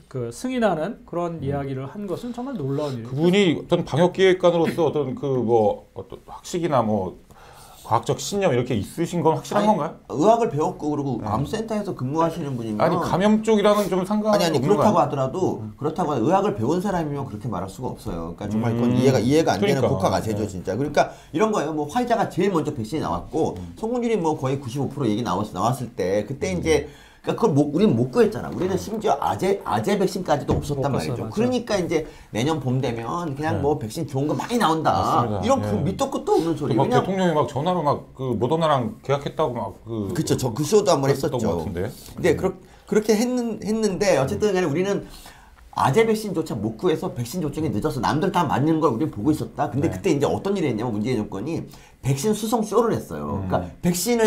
그 승인하는 그런 이야기를 한 것은 정말 놀라운 일이에요. 그분이 어떤 방역기획관으로서 어떤 그 뭐 어떤 학식이나 뭐 과학적 신념 이렇게 있으신 건 확실한 건가요? 의학을 배웠고 그리고 암센터에서 근무하시는 분이면 아니 감염 쪽이랑은 좀 상관이 아니 없는 그렇다고 거야? 하더라도 그렇다고 의학을 배운 사람이면 그렇게 말할 수가 없어요. 그러니까 정말 그건 이해가 안 되는 그러니까. 국가가세죠 진짜. 그러니까 이런 거예요. 뭐 화이자가 제일 먼저 백신이 나왔고 성공률이 뭐 거의 95% 얘기 나왔을 때 그때 이제 그러니까 그걸 우리는 못 구했잖아. 우리는 심지어 아재 백신까지도 없었단 말이죠. 맞아. 그러니까 이제 내년 봄 되면 그냥 뭐 백신 좋은 거 많이 나온다. 맞습니다. 이런 그 밑도 끝도 없는 소리. 막 왜냐면 대통령이 막 전화로 막 그 모더나랑 계약했다고 막 그쵸. 저 그 쇼도 한번 했었던 것 했었죠. 같은데. 근데 그렇게 했는데 어쨌든 간에 우리는 아재 백신조차 못 구해서 백신 조정이 늦어서 남들 다 맞는 걸 우리는 보고 있었다. 근데 그때 이제 어떤 일이 했냐면 문제의 조건이 백신 수송 쇼를 했어요. 그러니까 백신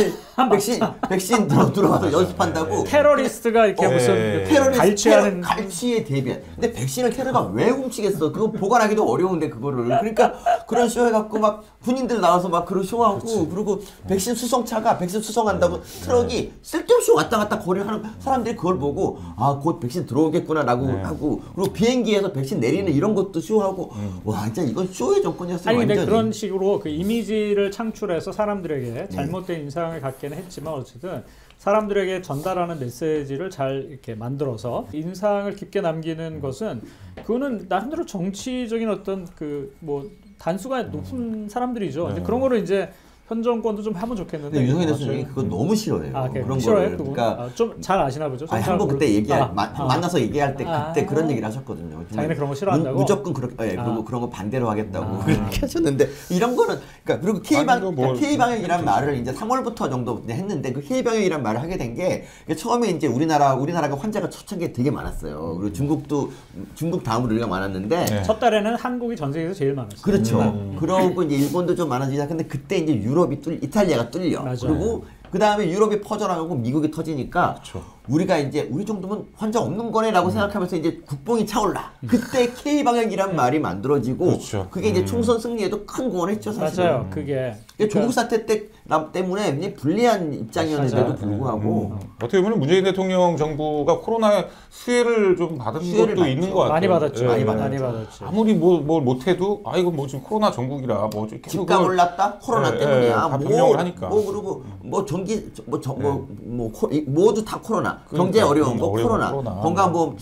들어가서 연습한다고 테러리스트가 이렇게 무슨 테러리스트 갈취에 대비한. 근데 백신을 테러가 왜 훔치겠어? 그거 보관하기도 어려운데 그거를. 그러니까 그런 쇼 해갖고 막 군인들 나와서 막 그런 쇼하고 그리고 백신 수송차가 백신 수송한다고 트럭이 쓸데없이 왔다 갔다 거리하는 사람들이 그걸 보고 아 곧 백신 들어오겠구나라고 하고 그리고 비행기에서 백신 내리는 이런 것도 쇼하고 와 진짜 이건 쇼의 정권이었어요. 아니 근데 완전히. 그런 식으로 그 이미지를 창출해서 사람들에게 잘못된 인상을 갖게는 했지만 어쨌든 사람들에게 전달하는 메시지를 잘 이렇게 만들어서 인상을 깊게 남기는 것은 그거는 나름대로 정치적인 어떤 그 뭐 단수가 높은 사람들이죠. 근데 그런 거를 이제 현 정권도 좀 하면 좋겠는데. 근데 윤석열 대통령이 그거 너무 싫어해요. 그런 싫어요? 그러니까 좀 잘 아시나 보죠. 한번 그때 만나서 얘기할 때 그때 그런 얘기를 하셨거든요. 자기는 그런 거 싫어한다고. 무조건 그렇게 그리고 그런 거 반대로 하겠다고 그렇게 하셨는데 이런 거는 그러니까 그리고 K 방역이란 말을 이제 3월부터 정도 했는데 그 K 방역이란 말을 하게 된 게 처음에 이제 우리나라가 환자가 초창기에 되게 많았어요. 그리고 중국 다음으로 우리가 많았는데 첫 달에는 한국이 전 세계에서 제일 많았어요. 그렇죠. 그러고 이제 일본도 좀 많아지자. 근데 그때 이제 이탈리아가 뚫려. 맞아. 그리고 그 다음에 유럽이 퍼져나가고 미국이 터지니까 우리가 이제 우리 정도면 환자 없는 거네라고 생각하면서 이제 국뽕이 차올라. 그때 K 방역이란 말이 만들어지고 그게 이제 총선 승리에도 큰 공헌했죠 사실. 맞아요. 그게 조국 사태 때문에 굉장히 불리한 입장이었는데도 불구하고 어떻게 보면 문재인 대통령 정부가 코로나 수혜를 좀 받은 것도 있는 것 같아요. 많이 받았죠. 예. 많이 받았죠. 아무리 뭘 못해도 이거 뭐 지금 코로나 전국이라 뭐 집값 올랐다 코로나 때문이야. 다 병력을 하니까. 그리고 뭐 전기 모두 다 코로나. 경제 어려운 거 코로나. 건강보험.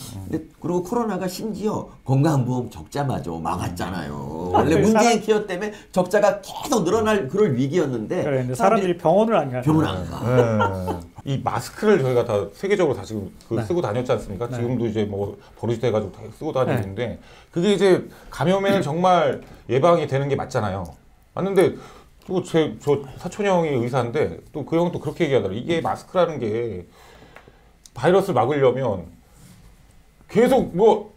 그리고 코로나가 심지어 건강보험 적자마저 막았잖아요. 원래 문재인 케어 때문에 적자가 계속 늘어날 그럴 위기였는데. 그래, 근데 사람들이 병원을 안 가요. 병원 안 가. 이 마스크를 저희가 다 세계적으로 다 지금 쓰고 다녔지 않습니까? 지금도 이제 뭐 버릇이 돼가지고 다 쓰고 다니는데 그게 이제 감염에는 정말 예방이 되는 게 맞잖아요. 맞는데 또 저 사촌 형이 의사인데 또 그 형은 또 그렇게 얘기하더라고요. 이게 마스크라는 게 바이러스를 막으려면 계속 뭐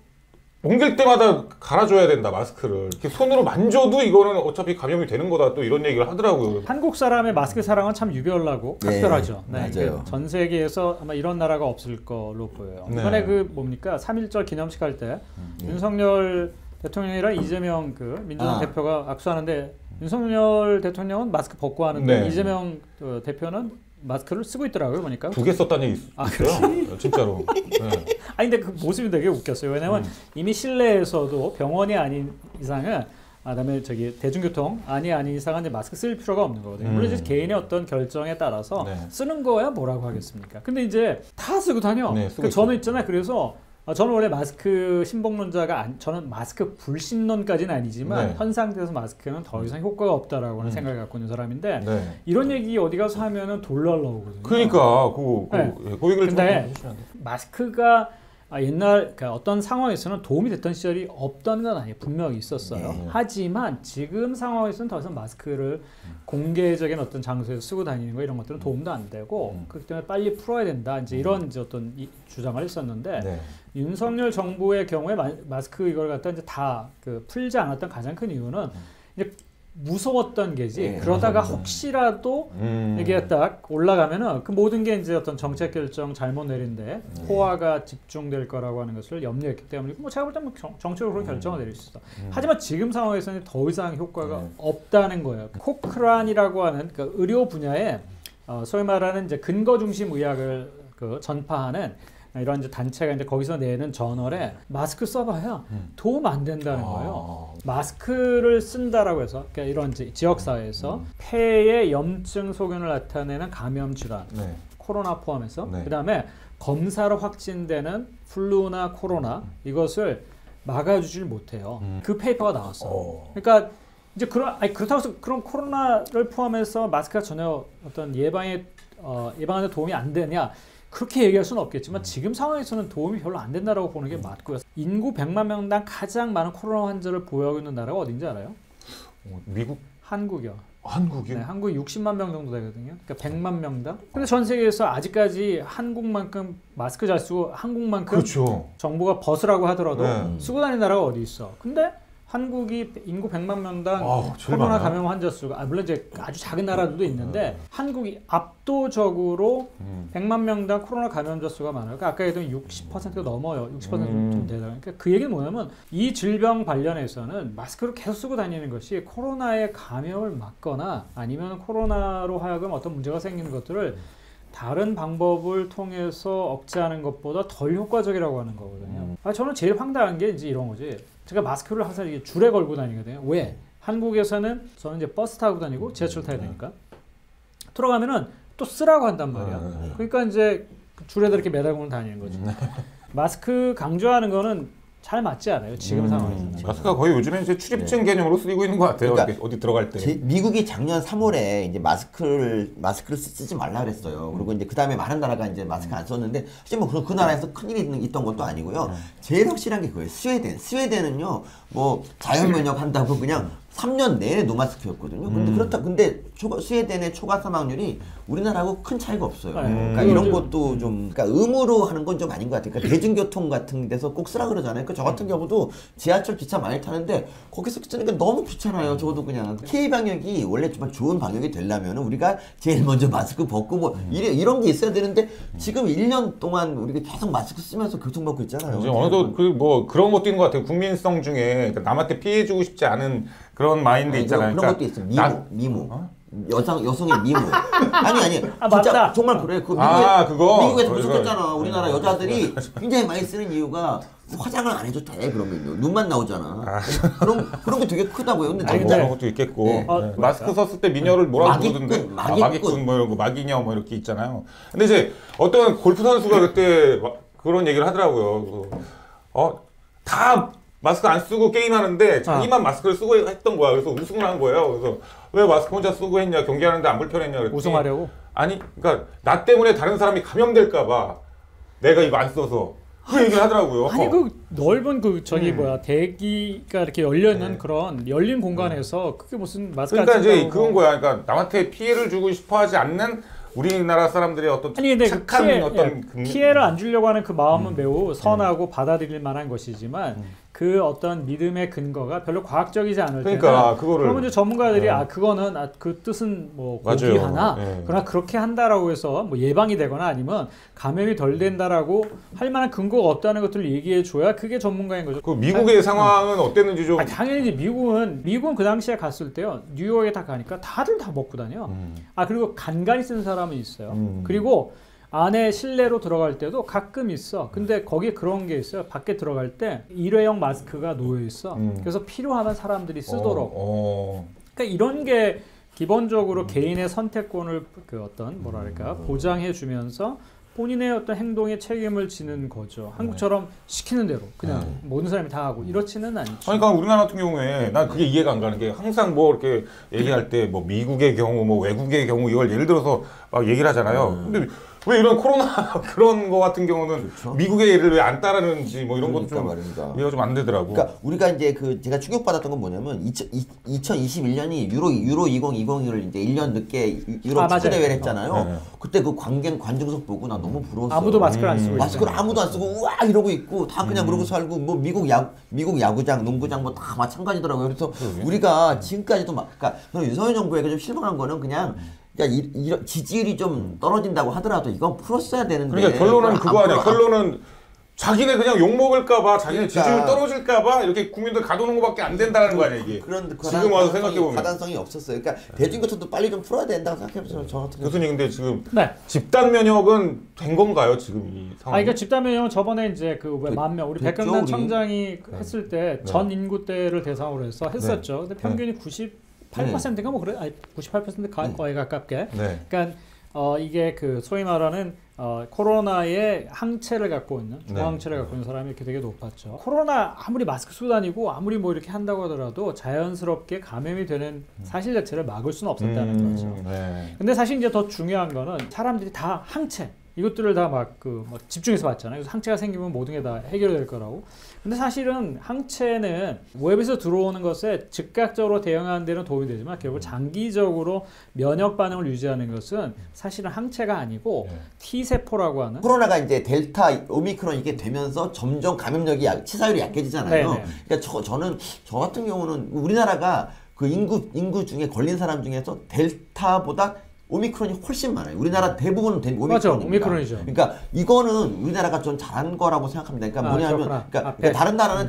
옮길 때마다 갈아줘야 된다 마스크를. 이렇게 손으로 만져도 이거는 어차피 감염이 되는 거다 또 이런 얘기를 하더라고요. 한국 사람의 마스크 사랑은 참 유별나고 각별하죠. 맞아요. 전 세계에서 아마 이런 나라가 없을 걸로 보여요. 이번에 그 뭡니까 3.1절 기념식 할 때 윤석열 대통령이랑 이재명 그 민주당 대표가 악수하는데 윤석열 대통령은 마스크 벗고 하는데 네. 이재명 대표는 마스크를 쓰고 있더라고요, 보니까. 2개 썼다는 얘기 있어요. 진짜로. 네. 아니 근데 그 모습이 되게 웃겼어요. 왜냐면 이미 실내에서도 병원이 아닌 이상은 그다음에 저기 대중교통 아닌 이상은 이제 마스크 쓸 필요가 없는 거거든요. 물론 이제 개인의 어떤 결정에 따라서 네. 쓰는 거야 뭐라고 하겠습니까? 근데 이제 다 쓰고 다녀. 네, 쓰고 그 저는 있잖아요. 그래서 저는 원래 마스크 신봉론자가 저는 마스크 불신론까지는 아니지만 네. 현 상태에서 마스크는 더 이상 효과가 없다라고 하는 생각을 갖고 있는 사람인데 네. 이런 얘기 어디 가서 하면은 돌 날라오거든요. 그러니까 네. 그 얘기를 좀 근데 해주시면 안 돼요? 마스크가 옛날 그러니까 어떤 상황에서는 도움이 됐던 시절이 없다는 건 아니에요. 분명히 있었어요. 네. 하지만 지금 상황에서는 더 이상 마스크를 공개적인 어떤 장소에서 쓰고 다니는 거 이런 것들은 도움도 안 되고 그렇기 때문에 빨리 풀어야 된다. 이제 이런 이제 어떤 주장을 했었는데 네. 윤석열 정부의 경우에 마스크 이걸 갖다 이제 다 그 풀지 않았던 가장 큰 이유는 이제 무서웠던 게지. 네, 그러다가 혹시라도 이게 딱 올라가면은 그 모든 게 이제 어떤 정책 결정 잘못 내린데 포화가 집중될 거라고 하는 것을 염려했기 때문이고 뭐 제가 볼 때는 정책으로 결정을 내릴 수 있어. 하지만 지금 상황에서는 더 이상 효과가 없다는 거예요. 코크란이라고 하는 그 의료 분야에 소위 말하는 이제 근거 중심 의학을 그 전파하는 이런 이제 단체가 이제 거기서 내는 저널에 마스크 써봐야 도움 안 된다는 거예요. 마스크를 쓴다라고 해서 그러니까 이런 지역 사회에서 폐에 염증 소견을 나타내는 감염 질환, 네. 코로나 포함해서 네. 그다음에 검사로 확진되는 플루나 코로나 이것을 막아주질 못해요. 그 페이퍼가 나왔어요. 그러니까 이제 그렇다고 해서 그런 코로나를 포함해서 마스크가 전혀 어떤 예방하는 데 도움이 안 되냐? 그렇게 얘기할 수는 없겠지만 지금 상황에서는 도움이 별로 안 된다라고 보는 게 맞고요. 인구 100만 명당 가장 많은 코로나 환자를 보유하고 있는 나라가 어딘지 알아요? 미국? 한국이요. 한국이요? 네, 한국이 60만 명 정도 되거든요. 그러니까 100만 명당. 근데 전 세계에서 아직까지 한국만큼 마스크 잘 쓰고 한국만큼 그렇죠. 정부가 벗으라고 하더라도 네. 쓰고 다니는 나라가 어디 있어? 근데 한국이 인구 100만 명당 제일 코로나 많아요? 감염 환자 수가 물론 이제 아주 작은 나라들도 있는데 한국이 압도적으로 100만 명당 코로나 감염자 수가 많아요. 그러니까 아까 얘기했던 60%가 넘어요. 60% 좀 되다. 그러니까 그 얘기는 뭐냐면 이 질병 관련해서는 마스크를 계속 쓰고 다니는 것이 코로나의 감염을 막거나 아니면 코로나로 하여금 어떤 문제가 생기는 것들을 다른 방법을 통해서 억제하는 것보다 덜 효과적이라고 하는 거거든요. 저는 제일 황당한 게 이제 이런 거지. 제가 마스크를 항상 이게 줄에 걸고 다니거든요. 왜? 한국에서는 저는 이제 버스 타고 다니고 지하철 타야 되니까 들어가면은 또 쓰라고 한단 말이야. 그러니까 이제 줄에다 이렇게 매달고 다니는 거지. 마스크 강조하는 거는 잘 맞지 않아요. 지금 상황에서는. 마스크가 거의 요즘에 이제 출입증 개념으로 쓰이고 있는 것 같아요. 그러니까 어디 들어갈 때. 미국이 작년 3월에 이제 마스크를 쓰지 말라 그랬어요. 그리고 이제 그 다음에 많은 나라가 이제 마스크 안 썼는데 사실 뭐 그 나라에서 큰 일이 있던 것도 아니고요. 제일 확실한 게 그거예요. 스웨덴은요, 뭐 자연 면역 한다고 그냥 3년 내내 노마스크였거든요. 근데 스웨덴의 초과 사망률이 우리나라하고 큰 차이가 없어요. 그러니까 이런 것도 좀, 그러니까 의무로 하는 건 좀 아닌 것 같아요. 그러니까 대중교통 같은 데서 꼭 쓰라 그러잖아요. 저 같은 경우도 지하철, 기차 많이 타는데 거기서 쓰는 게 너무 귀찮아요. 저도 그냥. K-방역이 원래 정말 좋은 방역이 되려면 우리가 제일 먼저 마스크 벗고 뭐 이런 게 있어야 되는데 지금 1년 동안 우리가 계속 마스크 쓰면서 교통받고 있잖아요. 이제 어느덧 뭐 그런 것도 있는 것 같아요. 국민성 중에 남한테 피해주고 싶지 않은 그런 마인드 있잖아요. 그런 것도 있어요. 미모. 여성의 미모. 아니. 진짜 맞다. 정말 그래. 미국에서 보셨잖아. 우리나라 여자들이 굉장히 많이 쓰는 이유가 화장을 안 해도 돼. 그러면요. 눈만 나오잖아. 그런 게 되게 크다고요. 근데 뭐 진짜 그런 것도 있겠고. 네. 마스크 썼을 때 미녀를 뭐라고 마기꾼, 부르던데? 마기꾼. 뭐 이런 거, 마기녀 뭐 이렇게 있잖아요. 근데 이제 어떤 골프 선수가 그때 그런 얘기를 하더라고요. 다 마스크 안 쓰고 게임하는데 자기만 마스크를 쓰고 했던 거야. 그래서 우승을 한 거예요. 그래서 왜 마스크 혼자 쓰고 했냐, 경기하는데 안 불편했냐 그랬더니 우승하려고? 아니, 그러니까 나 때문에 다른 사람이 감염될까 봐 내가 이거 안 써서 그 얘기를 하더라고요. 아니 그 넓은 그 대기가 이렇게 열려 있는 그런 열린 공간에서 그게 무슨 마스크 그러니까 안 이제 쓴다고 그건 거야. 그러니까 남한테 피해를 주고 싶어하지 않는 우리나라 사람들의 어떤 근데 착한 어떤 피해를 안 주려고 하는 그 마음은 매우 선하고 받아들일 만한 것이지만 그 어떤 믿음의 근거가 별로 과학적이지 않을 그러니까 때는 그거를 그러면 이제 전문가들이 네. 그거는 그 뜻은 뭐 맞아요. 고귀하나 네. 그러나 그렇게 한다라고 해서 뭐 예방이 되거나 아니면 감염이 덜 된다라고 할 만한 근거가 없다는 것들을 얘기해 줘야 그게 전문가인 거죠. 그 미국의 상황은 어땠는지 좀 당연히 미국은 그 당시에 갔을 때요 뉴욕에 다 가니까 다들 다 먹고 다녀. 그리고 간간히 쓴 사람은 있어요. 그리고 안에 실내로 들어갈 때도 가끔 있어. 근데 거기에 그런 게 있어요. 밖에 들어갈 때 일회용 마스크가 놓여 있어. 그래서 필요하면 사람들이 쓰도록. 그러니까 이런 게 기본적으로 개인의 선택권을 그 어떤 뭐랄까 보장해 주면서 본인의 어떤 행동에 책임을 지는 거죠. 한국처럼 시키는 대로 그냥 모든 사람이 다 하고 이렇지는 않죠. 그러니까 우리나라 같은 경우에 난 그게 이해가 안 가는 게 항상 뭐 이렇게 얘기할 때 뭐 미국의 경우 뭐 외국의 경우 이걸 예를 들어서 막 얘기를 하잖아요. 근데 왜 이런 코로나 그런 거 같은 경우는 그렇죠. 미국의 예를 왜 안 따르는지 뭐 이런 것도 좀 말입니다. 이해가 좀 안 되더라고. 그러니까 우리가 이제 그 제가 충격받았던 건 뭐냐면 2021년이 유로 2020을 이제 1년 늦게 유럽 축구 대회를 했잖아요. 네. 그때 그 관중석 보고 나 너무 부러웠어. 아무도 마스크를 안 쓰고 마스크를 있어요. 아무도 안 쓰고 우와 이러고 있고 다 그냥 그러고 살고 뭐 미국 야구장, 농구장 뭐 다 마찬가지더라고요. 그래서 우리가 지금까지도 그러니까 저는 윤석열 정부에게 좀 실망한 거는 그냥 이런 지지율이 좀 떨어진다고 하더라도 이건 풀었어야 되는데. 그러니까 결론은 그거 아니야. 결론은 자기네 그냥 욕 먹을까봐, 자기네 그러니까. 지지율 떨어질까봐 이렇게 국민들 가두는 것밖에 안 된다는 거 아니야 이게. 지금 와서 생각해 보면. 가단성이 없었어요. 그러니까 대중교통도 빨리 좀 풀어야 된다고 생각해보세요. 저 같은 경우. 교수님 근데 지금 네. 집단 면역은 된 건가요 지금 이 상황? 그러니까 집단 면역은 저번에 이제 그 왜 만 명 우리 됐죠, 백강단 우리. 청장이 했을 때 전 인구 대를 대상으로 해서 했었죠. 근데 평균이 98%인가 뭐 그래, 98% 거의 가깝게. 네. 그러니까 이게 그 소위 말하는 코로나의 항체를 갖고 있는 중화항체를 갖고 있는 사람이 이렇게 되게 높았죠. 코로나 아무리 마스크 쓰고 다니고 아무리 뭐 이렇게 한다고 하더라도 자연스럽게 감염이 되는 사실 자체를 막을 수는 없었다는 거죠. 네. 근데 사실 이제 더 중요한 거는 사람들이 다 항체 이것들을 다 막 집중해서 봤잖아요. 그래서 항체가 생기면 모든 게 다 해결될 거라고. 근데 사실은 항체는 외부에서 들어오는 것에 즉각적으로 대응하는 데는 도움이 되지만 결국 장기적으로 면역 반응을 유지하는 것은 사실은 항체가 아니고 T세포라고 하는 코로나가 이제 델타, 오미크론 이게 되면서 점점 감염력이 치사율이 약해지잖아요. 네네. 그러니까 저 같은 경우는 우리나라가 그 인구 중에 걸린 사람 중에서 델타보다 오미크론이 훨씬 많아요. 우리나라 대부분은 오미크론입니다. 맞아, 오미크론이죠. 그러니까 이거는 우리나라가 좀 잘한 거라고 생각합니다. 그러니까 뭐냐면, 그러니까 다른 나라는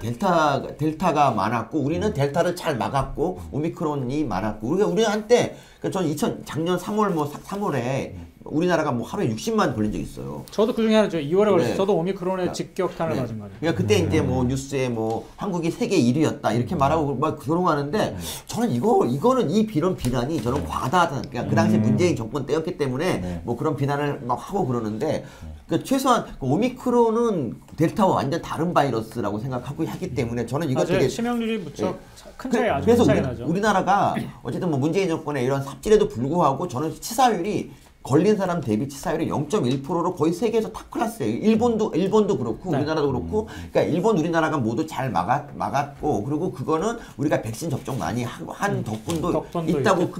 델타가 많았고, 우리는 델타를 잘 막았고, 오미크론이 많았고, 우리가 한때, 그러니까 저는 작년 3월 3월에 우리나라가 뭐 하루에 60만 걸린 적 있어요. 저도 그 중에 하나죠. 2월에 걸렸어요. 네. 저도 오미크론에 직격탄을 맞은 거예요. 그러니까 그때 이제 뭐 뉴스에 뭐 한국이 세계 1위였다 이렇게 말하고 막 그러고 하는데 저는 이거는 이런 비난이 저는 과다하다. 그러니까 그 당시 문재인 정권 때였기 때문에 뭐 그런 비난을 막 하고 그러는데 그러니까 최소한 오미크론은 델타와 완전 다른 바이러스라고 생각하고 하기 때문에 저는 이거 되게 치명률이 무척 큰 차이 아주 그래서 큰 차이 나죠. 우리나라가 어쨌든 뭐 문재인 정권의 이런 삽질에도 불구하고 저는 치사율이 걸린 사람 대비 치사율이 0.1%로 거의 세계에서 탑 클래스예요. 일본도 그렇고 우리나라도 그렇고 그러니까 일본 우리나라가 모두 잘 막았고 그리고 그거는 우리가 백신 접종 많이 한 덕분도 있다고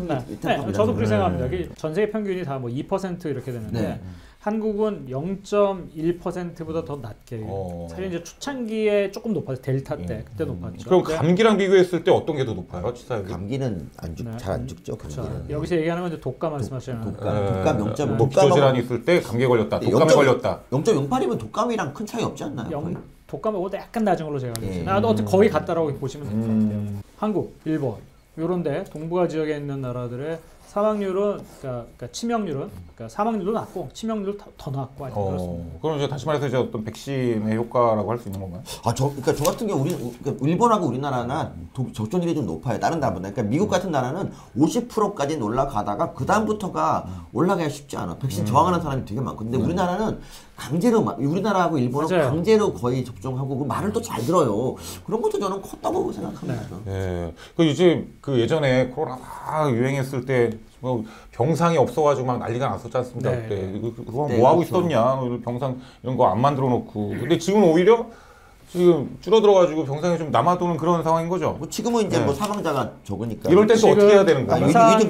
저도 그렇게 생각합니다. 전 세계 평균이 다 뭐 2% 이렇게 되는데 한국은 0.1%보다 더 낮게. 사실 이제 초창기에 조금 높았어요. 델타 때 그때 높았죠. 그럼 감기랑 비교했을 때 어떤 게 더 높아요? 치사율이? 감기는 잘 안 죽죠. 감기는. 여기서 얘기하는 건 이제 독감 말씀하시는 독감 0.5. 독감 질환이 있을 때 감기에 걸렸다. 독감에 걸렸다. 0.08이면 독감이랑 큰 차이 없지 않나요? 독감하고도 약간 낮은 걸로 제가 알고 있어요. 어쨌든 거의 같다라고 보시면 될 것 같아요. 한국, 일본 이런데 동북아 지역에 있는 나라들의 사망률은 그러니까 치명률은 그러니까 사망률도 낮고 치명률도 더 낮고 하여튼 그렇습니다. 그럼 이제 다시 말해서 이제 어떤 백신의 효과라고 할 수 있는 건가요? 그러니까 저 같은 경우 일본하고 우리나라나 접종률이 좀 높아요. 다른 나라보다. 그러니까 미국 같은 나라는 50%까지 올라가다가 그 다음부터가 올라가기 쉽지 않아. 백신 저항하는 사람이 되게 많고. 근데 우리나라는 강제로 우리나라하고 일본은 맞아요. 강제로 거의 접종하고 그 말을 또 잘 들어요. 그런 것도 저는 컸다고 생각합니다. 네. 그 이제 그 예전에 코로나 막 유행했을 때 뭐 병상이 없어가지고 막 난리가 났었지 않습니까? 그때 그거 뭐 하고 있었냐? 병상 이런 거 안 만들어 놓고. 근데 지금 오히려 지금 줄어들어가지고 병상에 좀 남아도는 그런 상황인 거죠. 뭐 지금은 이제 네. 뭐 사망자가 적으니까. 이럴 땐 또 어떻게 해야 되는 거예요?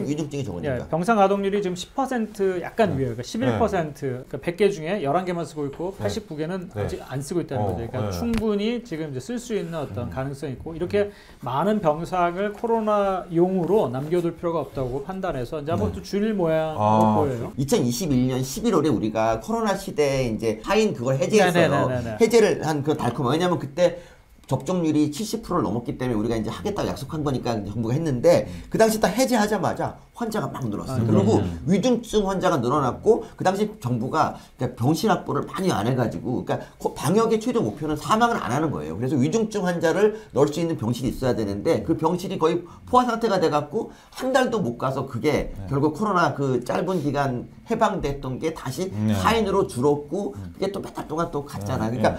위중증이 적으니까. 예, 병상 가동률이 지금 10% 약간 위에요. 그러니까 11%, 그러니까 100개 중에 11개만 쓰고 있고 89개는 네. 아직 안 쓰고 있다는 거죠. 그러니까 네. 충분히 지금 이제 쓸 수 있는 어떤 가능성이 있고 이렇게 많은 병상을 코로나용으로 남겨둘 필요가 없다고 판단해서 이제 한번 또 줄일 모양으로 보여요. 2021년 11월에 우리가 코로나 시대에 이제 하인 그걸 해제했어요. 네네네네. 해제를 한 그 달콤. 왜냐면 그때 접종률이 70%를 넘었기 때문에 우리가 이제 하겠다고 약속한 거니까 정부가 했는데 그 당시 딱 해제하자마자 환자가 막 늘었어요. 그리고 위중증 환자가 늘어났고 그 당시 정부가 그러니까 병실 확보를 많이 안 해가지고 그러니까 방역의 최종 목표는 사망을 안 하는 거예요. 그래서 위중증 환자를 넣을 수 있는 병실이 있어야 되는데 그 병실이 거의 포화 상태가 돼갖고 한 달도 못 가서 그게 결국 코로나 그 짧은 기간 해방됐던 게 다시 하인으로 줄었고 그게 또 몇 달 동안 또 갔잖아. 그러니까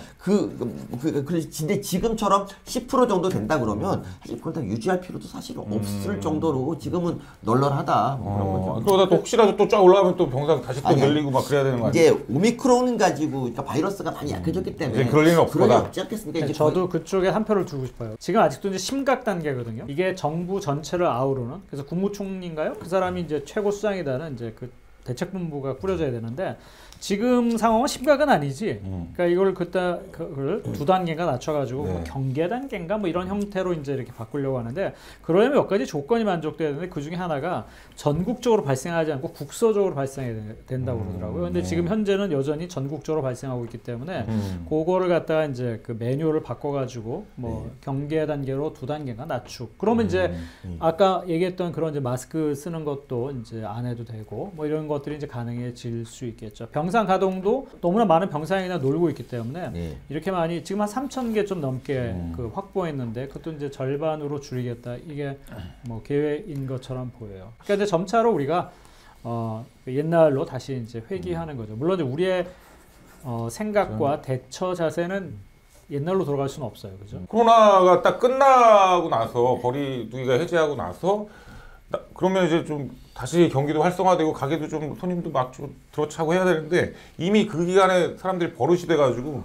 근데 지금처럼 10% 정도 된다 그러면 사실 그걸 다 유지할 필요도 사실 없을 정도로 지금은 널널하다. 뭐 그런 거죠. 그러다 또 혹시라도 또 쫙 올라가면 또 병상 다시 또 늘리고 막 그래야 되는 거 아니에요? 이제 오미크론 가지고 그러니까 바이러스가 많이 약해졌기 때문에 이제 그럴 일은 없을 그럴 일 거다. 없지 않겠습니까? 이제 저도 그쪽에 한 표를 두고 싶어요. 지금 아직도 이제 심각 단계거든요. 이게 정부 전체를 아우르는 그래서 국무총리인가요? 그 사람이 이제 최고 수장이다는 이제 그 대책본부가 꾸려져야 되는데 지금 상황은 심각은 아니지. 그러니까 이걸 그걸 두 단계가 낮춰가지고 뭐 경계 단계인가 뭐 이런 형태로 이제 이렇게 바꾸려고 하는데 그러려면 몇 가지 조건이 만족돼야 되는데 그 중에 하나가 전국적으로 발생하지 않고 국소적으로 발생해야 된다고 그러더라고요. 근데 지금 현재는 여전히 전국적으로 발생하고 있기 때문에 그거를 갖다가 이제 그 매뉴얼을 바꿔가지고 뭐 경계 단계로 두 단계가 낮추고 그러면 이제 아까 얘기했던 그런 이제 마스크 쓰는 것도 이제 안 해도 되고 뭐 이런 것들이 이제 가능해질 수 있겠죠. 병상 가동도 너무나 많은 병상이나 놀고 있기 때문에 이렇게 많이 지금 한 3,000개 좀 넘게 그 확보했는데 그것도 이제 절반으로 줄이겠다 이게 뭐 계획인 것처럼 보여요. 그러니까 이제 점차로 우리가 옛날로 다시 이제 회귀하는 거죠. 물론 이제 우리의 생각과 대처 자세는 옛날로 돌아갈 수는 없어요, 그죠? 코로나가 딱 끝나고 나서 거리두기가 해제하고 나서 그러면 이제 좀 다시 경기도 활성화되고 가게도 좀 손님도 막 좀 들어차고 해야 되는데 이미 그 기간에 사람들이 버릇이 돼가지고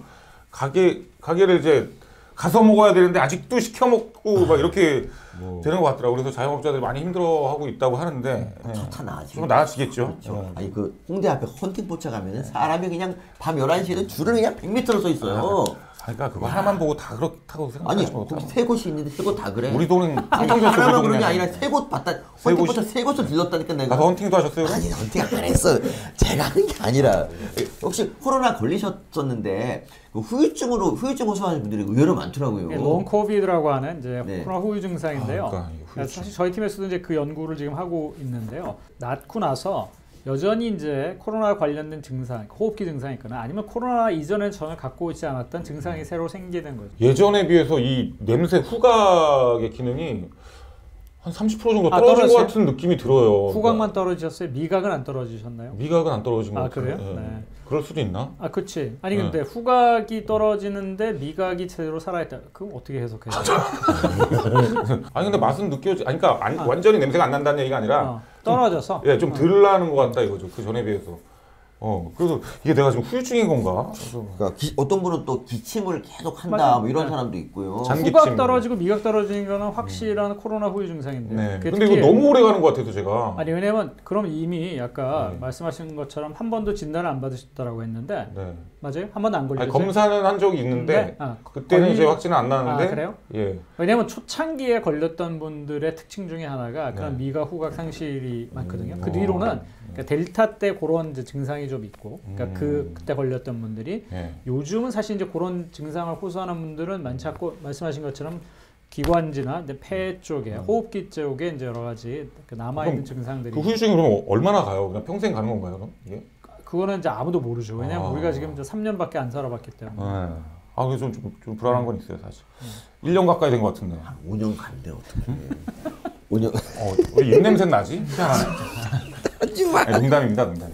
가게를 이제 가서 먹어야 되는데 아직도 시켜 먹고 막 이렇게 되는 것 같더라고요. 그래서 자영업자들이 많이 힘들어하고 있다고 하는데 좋다 나아지고 좀 나아지겠죠. 그렇죠. 아니 그 홍대 앞에 헌팅포차 가면은 사람이 그냥 밤 11시에는 줄을 그냥 100m로 서 있어요. 그러니까 그거 하나만 보고 다 그렇다고 아니 생각하지 못하고. 거기 세 곳이 있는데 세 곳 다 그래. 우리 동은 아니 헌팅이었어. 하나만 그런 게 아니라 세 곳 봤다. 헌팅포차 세 곳을 들렀다니까 내가. 가서 헌팅도 하셨어요? 아니 헌팅 안 했어. 제가 하는 게 아니라 혹시 코로나 걸리셨었는데 그 후유증 호소하는 분들이 의외로 많더라고요. 롱 코비드라고 하는 이제 네. 코로나 후유 증상인데요. 그러니까 후유증. 사실 저희 팀에서도 이제 그 연구를 지금 하고 있는데요. 낫고 나서 여전히 이제 코로나 관련된 증상, 호흡기 증상이 있거나 아니면 코로나 이전에 전혀 갖고 있지 않았던 증상이 새로 생기는 거죠. 예전에 비해서 이 냄새 후각의 기능이 한 30% 정도 떨어진 떨어졌어요? 것 같은 느낌이 들어요. 후각만 떨어지셨어요? 미각은 안 떨어지셨나요? 미각은 안 떨어진 것 아, 같아요. 그래요? 예. 네. 그럴 수도 있나? 아, 그치. 아니 근데 후각이 떨어지는데 미각이 제대로 살아있다. 그럼 어떻게 해석해요? 아니 근데 맛은 아니 그러니까 완전히 냄새가 안 난다는 얘기가 아니라 떨어져서. 좀 덜 나는 것 같다 이거죠. 그 전에 비해서. 그래서 이게 내가 지금 후유증인 건가? 그래서 그러니까 어떤 분은 또 기침을 계속 한다 뭐 이런 사람도 있고요. 잔기침. 후각 떨어지고 미각 떨어지는 거는 확실한 코로나 후유 증상인데. 네. 그게 근데 특히- 이거 너무 오래 가는 것 같아서 제가. 아니 왜냐면 그럼 이미 아까 말씀하신 것처럼 한 번도 진단을 안 받으셨다라고 했는데 네. 맞아요? 한 번도 안 아니, 걸렸어요? 검사는 한 적이 있는데 네? 그때는 이제 확진은 안 나는데. 아, 그래요? 예. 왜냐면 초창기에 걸렸던 분들의 특징 중에 하나가 그런 미각 후각 상실이 많거든요. 그 뒤로는 그러니까 델타 때 그런 이제 증상이 좀 있고, 그러니까 그때 걸렸던 분들이 예. 요즘은 사실 이제 그런 증상을 호소하는 분들은 많지 않고 말씀하신 것처럼 기관지나 이제 폐 쪽에 호흡기 쪽에 이제 여러 가지 남아 있는 증상들이 그 후유증이 그럼 얼마나 가요? 그냥 평생 가는 건가요, 그럼 이게? 그거는 이제 아무도 모르죠. 왜냐면 아. 우리가 지금 이제 3년밖에 안 살아봤기 때문에. 아, 그래서 좀 불안한 건 있어요, 사실. 1년 가까이 된 것 같은데. 5년 간대 어떻게? 5년. 왜 입냄새 나지? 하지 마. 아니, 농담입니다, 농담.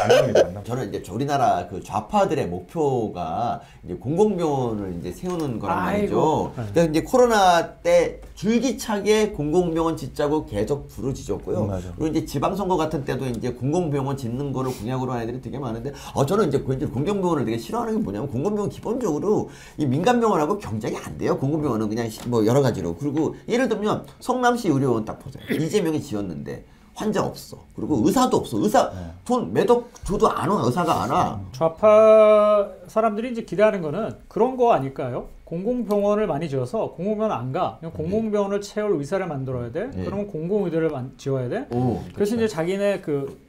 안 납니다. 안 납니다. 저는 이제 우리나라 그 좌파들의 목표가 이제 공공병원을 이제 세우는 거란 말이죠. 그래서 이제 코로나 때 줄기차게 공공병원 짓자고 계속 부르짖었고요. 맞아. 그리고 이제 지방선거 같은 때도 이제 공공병원 짓는 거를 공약으로 하는 애들이 되게 많은데, 저는 이제 공공병원을 되게 싫어하는 게 뭐냐면, 공공병원 기본적으로 이 민간병원하고 경쟁이 안 돼요. 공공병원은 그냥 뭐 여러 가지로. 그리고 예를 들면 성남시 의료원 딱 보세요. 이재명이 지었는데 환자 없어. 그리고 의사도 없어. 의사 돈 매덕 줘도 안 와. 의사가 안 와. 좌파 사람들이 이제 기대하는 거는 그런 거 아닐까요? 공공병원을 많이 지어서 공공병원 안 가. 그냥 공공병원을 채울 의사를 만들어야 돼. 그러면 공공의대를 지어야 돼. 그래서 이제 자기네 그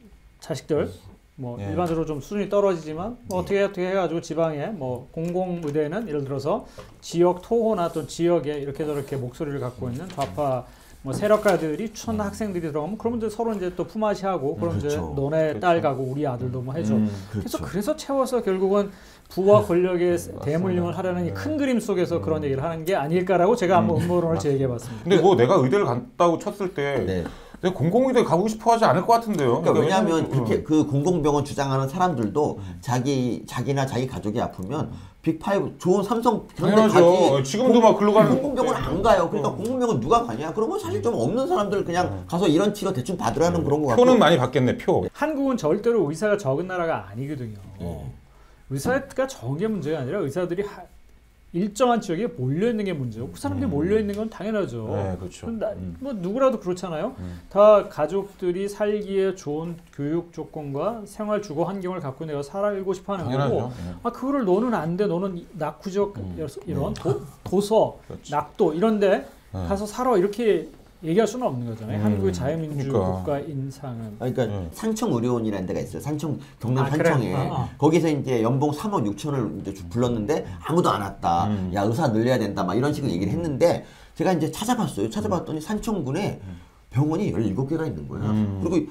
자식들 뭐 일반적으로 좀 수준이 떨어지지만 뭐 어떻게 해가지고 지방에 뭐 공공의대는 예를 들어서 지역 토호나 또 지역에 이렇게 저렇게 목소리를 갖고 있는 좌파 뭐 세력가들이 추천 학생들이 들어가면 그러면 이제 서로 이제 또 품앗이하고 그럼 이제 너네 딸 가고 우리 아들도 뭐 해줘. 그래서 채워서 결국은 부와 권력의 대물림을 하려는 이 큰 그림 속에서 그런 얘기를 하는 게 아닐까라고 제가 한번 음모론을 제기해봤습니다. 근데 뭐 내가 의대를 간다고 쳤을 때 내가 공공의대 가고 싶어 하지 않을 것 같은데요. 그러니까 왜냐하면 그렇게 그 공공병원 주장하는 사람들도 자기나 자기 가족이 아프면 빅5 좋은 삼성 그런 데 가지. 지금도 막 글로 가는 공공병원 안 가요. 그러니까 공공병원 누가 가냐? 그러면 사실 좀 없는 사람들 그냥 가서 이런 치료 대충 받으라는 그런 거 같고. 표는 많이 받겠네. 표. 한국은 절대로 의사가 적은 나라가 아니거든요. 의사가 적은 게 문제가 아니라 의사들이 일정한 지역에 몰려있는 게 문제고 그 사람들이 몰려있는 건 당연하죠. 네, 그렇죠. 뭐 누구라도 그렇잖아요. 다 가족들이 살기에 좋은 교육 조건과 생활 주거 환경을 갖고 내가 살고 싶어 하는 거고 그거를 너는 안 돼. 너는 낙후적 이런 도서, 그렇지. 낙도 이런 데 가서 살아 이렇게 얘기할 수는 없는 거잖아요. 한국의 자유민주 그러니까. 국가 인상은. 그러니까 산청의료원이라는 데가 있어요. 경남 그래? 산청에. 거기서 이제 연봉 3억 6천을 이제 불렀는데 아무도 안 왔다. 야, 의사 늘려야 된다. 막 이런 식으로 얘기를 했는데 제가 이제 찾아봤어요. 찾아봤더니 산청군에 병원이 17개가 있는 거야.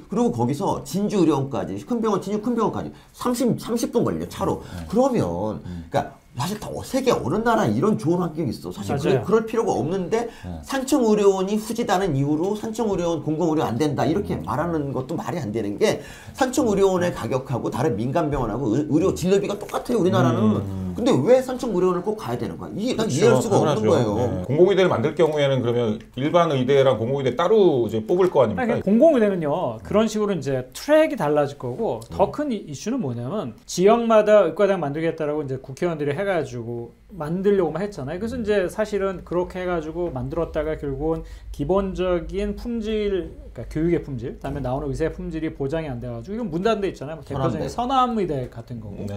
그리고 거기서 진주의료원까지, 큰 병원까지 30분 걸려, 차로. 그러면, 그러니까 사실 세계 어느 나라에 이런 좋은 환경이 있어. 사실 그럴 필요가 없는데 산청의료원이 후지다는 이유로 산청의료원 공공의료 안 된다 이렇게 말하는 것도 말이 안 되는 게, 산청의료원의 가격하고 다른 민간병원하고 의료 진료비가 똑같아요, 우리나라는. 근데 왜 산청의료원을 꼭 가야 되는 거야? 난 이해할 수가 없는 거예요. 공공의대를 만들 경우에는 그러면 일반 의대랑 공공의대 따로 이제 뽑을 거 아닙니까? 그러니까 공공의대는요 그런 식으로 이제 트랙이 달라질 거고 더 큰 이슈는 뭐냐면 지역마다 의과대학 만들겠다라고 이제 국회의원들이 해가지고 만들려고만 했잖아요. 그래서 이제 사실은 그렇게 해가지고 만들었다가 결국은 기본적인 품질, 그러니까 교육의 품질, 그다음에 나오는 의사의 품질이 보장이 안 돼가지고 이건 문 닫는 데 있잖아요. 대표적인 서남의대 같은 거고.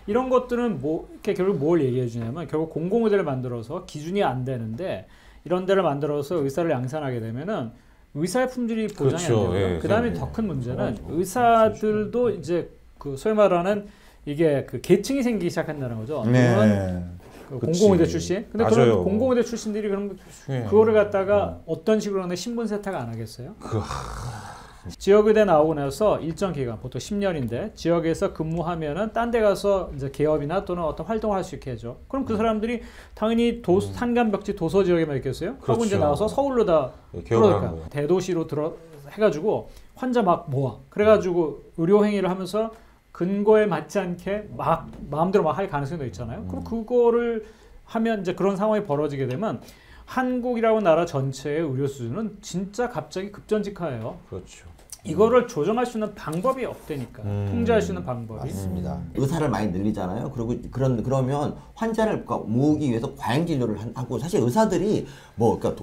이런 것들은 이렇게 결국 뭘 얘기해 주냐면 결국 공공의대를 만들어서 기준이 안 되는데 이런 데를 만들어서 의사를 양산하게 되면은 의사의 품질이 보장이 안 되고요. 그다음에 더 큰 문제는 의사들도 이제 그 소위 말하는 이게 그 계층이 생기기 시작한다는 거죠. 그 공공의대 출신. 근데 그런 공공의대 출신들이 그럼 그거를 갖다가 어떤 식으로 하는데 신분 세탁 안 하겠어요? 지역의대 나오고 나서 일정 기간, 보통 10년인데 지역에서 근무하면은 딴 데 가서 이제 개업이나 또는 어떤 활동을 할 수 있게 해줘. 그럼 그 사람들이 당연히 산간벽지 도서 지역에만 있겠어요? 하고 이제 나와서 서울로 다 들어갈까? 대도시로 해가지고 환자 막 모아. 그래가지고 의료 행위를 하면서 근거에 맞지 않게 막 마음대로 막 할 가능성도 있잖아요. 그럼 그거를 하면 이제 그런 상황이 벌어지게 되면 한국이라고 나라 전체의 의료 수준은 진짜 갑자기 급전직하예요. 그렇죠. 이거를 조정할 수 있는 방법이 없다니까. 통제할 수 있는 방법이. 맞습니다. 의사를 많이 늘리잖아요. 그리고 그러면 환자를 모으기 위해서 과잉 진료를 하고, 사실 의사들이 그러니까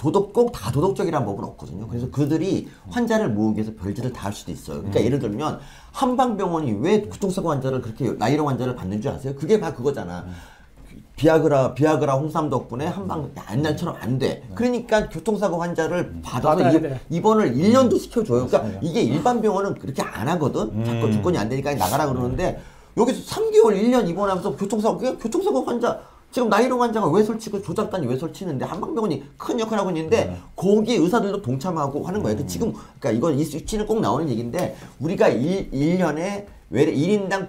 꼭 다 도덕적이라는 법은 없거든요. 그래서 그들이 환자를 모으기 위해서 별짓을 다 할 수도 있어요. 그러니까 예를 들면 한방병원이 왜 교통사고 환자를 그렇게 나이로 환자를 받는 줄 아세요? 그게 바로 그거잖아. 비아그라 홍삼 덕분에 한방 옛날처럼 안 돼. 그러니까 교통사고 환자를 받아서 입원을 1년도 시켜줘요. 그러니까 이게 일반 병원은 그렇게 안 하거든. 자꾸 조건이 안 되니까 나가라 그러는데 여기서 3개월, 1년 입원하면서 교통사고 환자, 지금 나이로 환자가 왜 설치고 조작단이 왜 설치는데 한방병원이 큰 역할을 하고 있는데 거기 의사들도 동참하고 하는 거예요. 그러니까 이건 이 수치는 꼭 나오는 얘기인데 우리가 1년에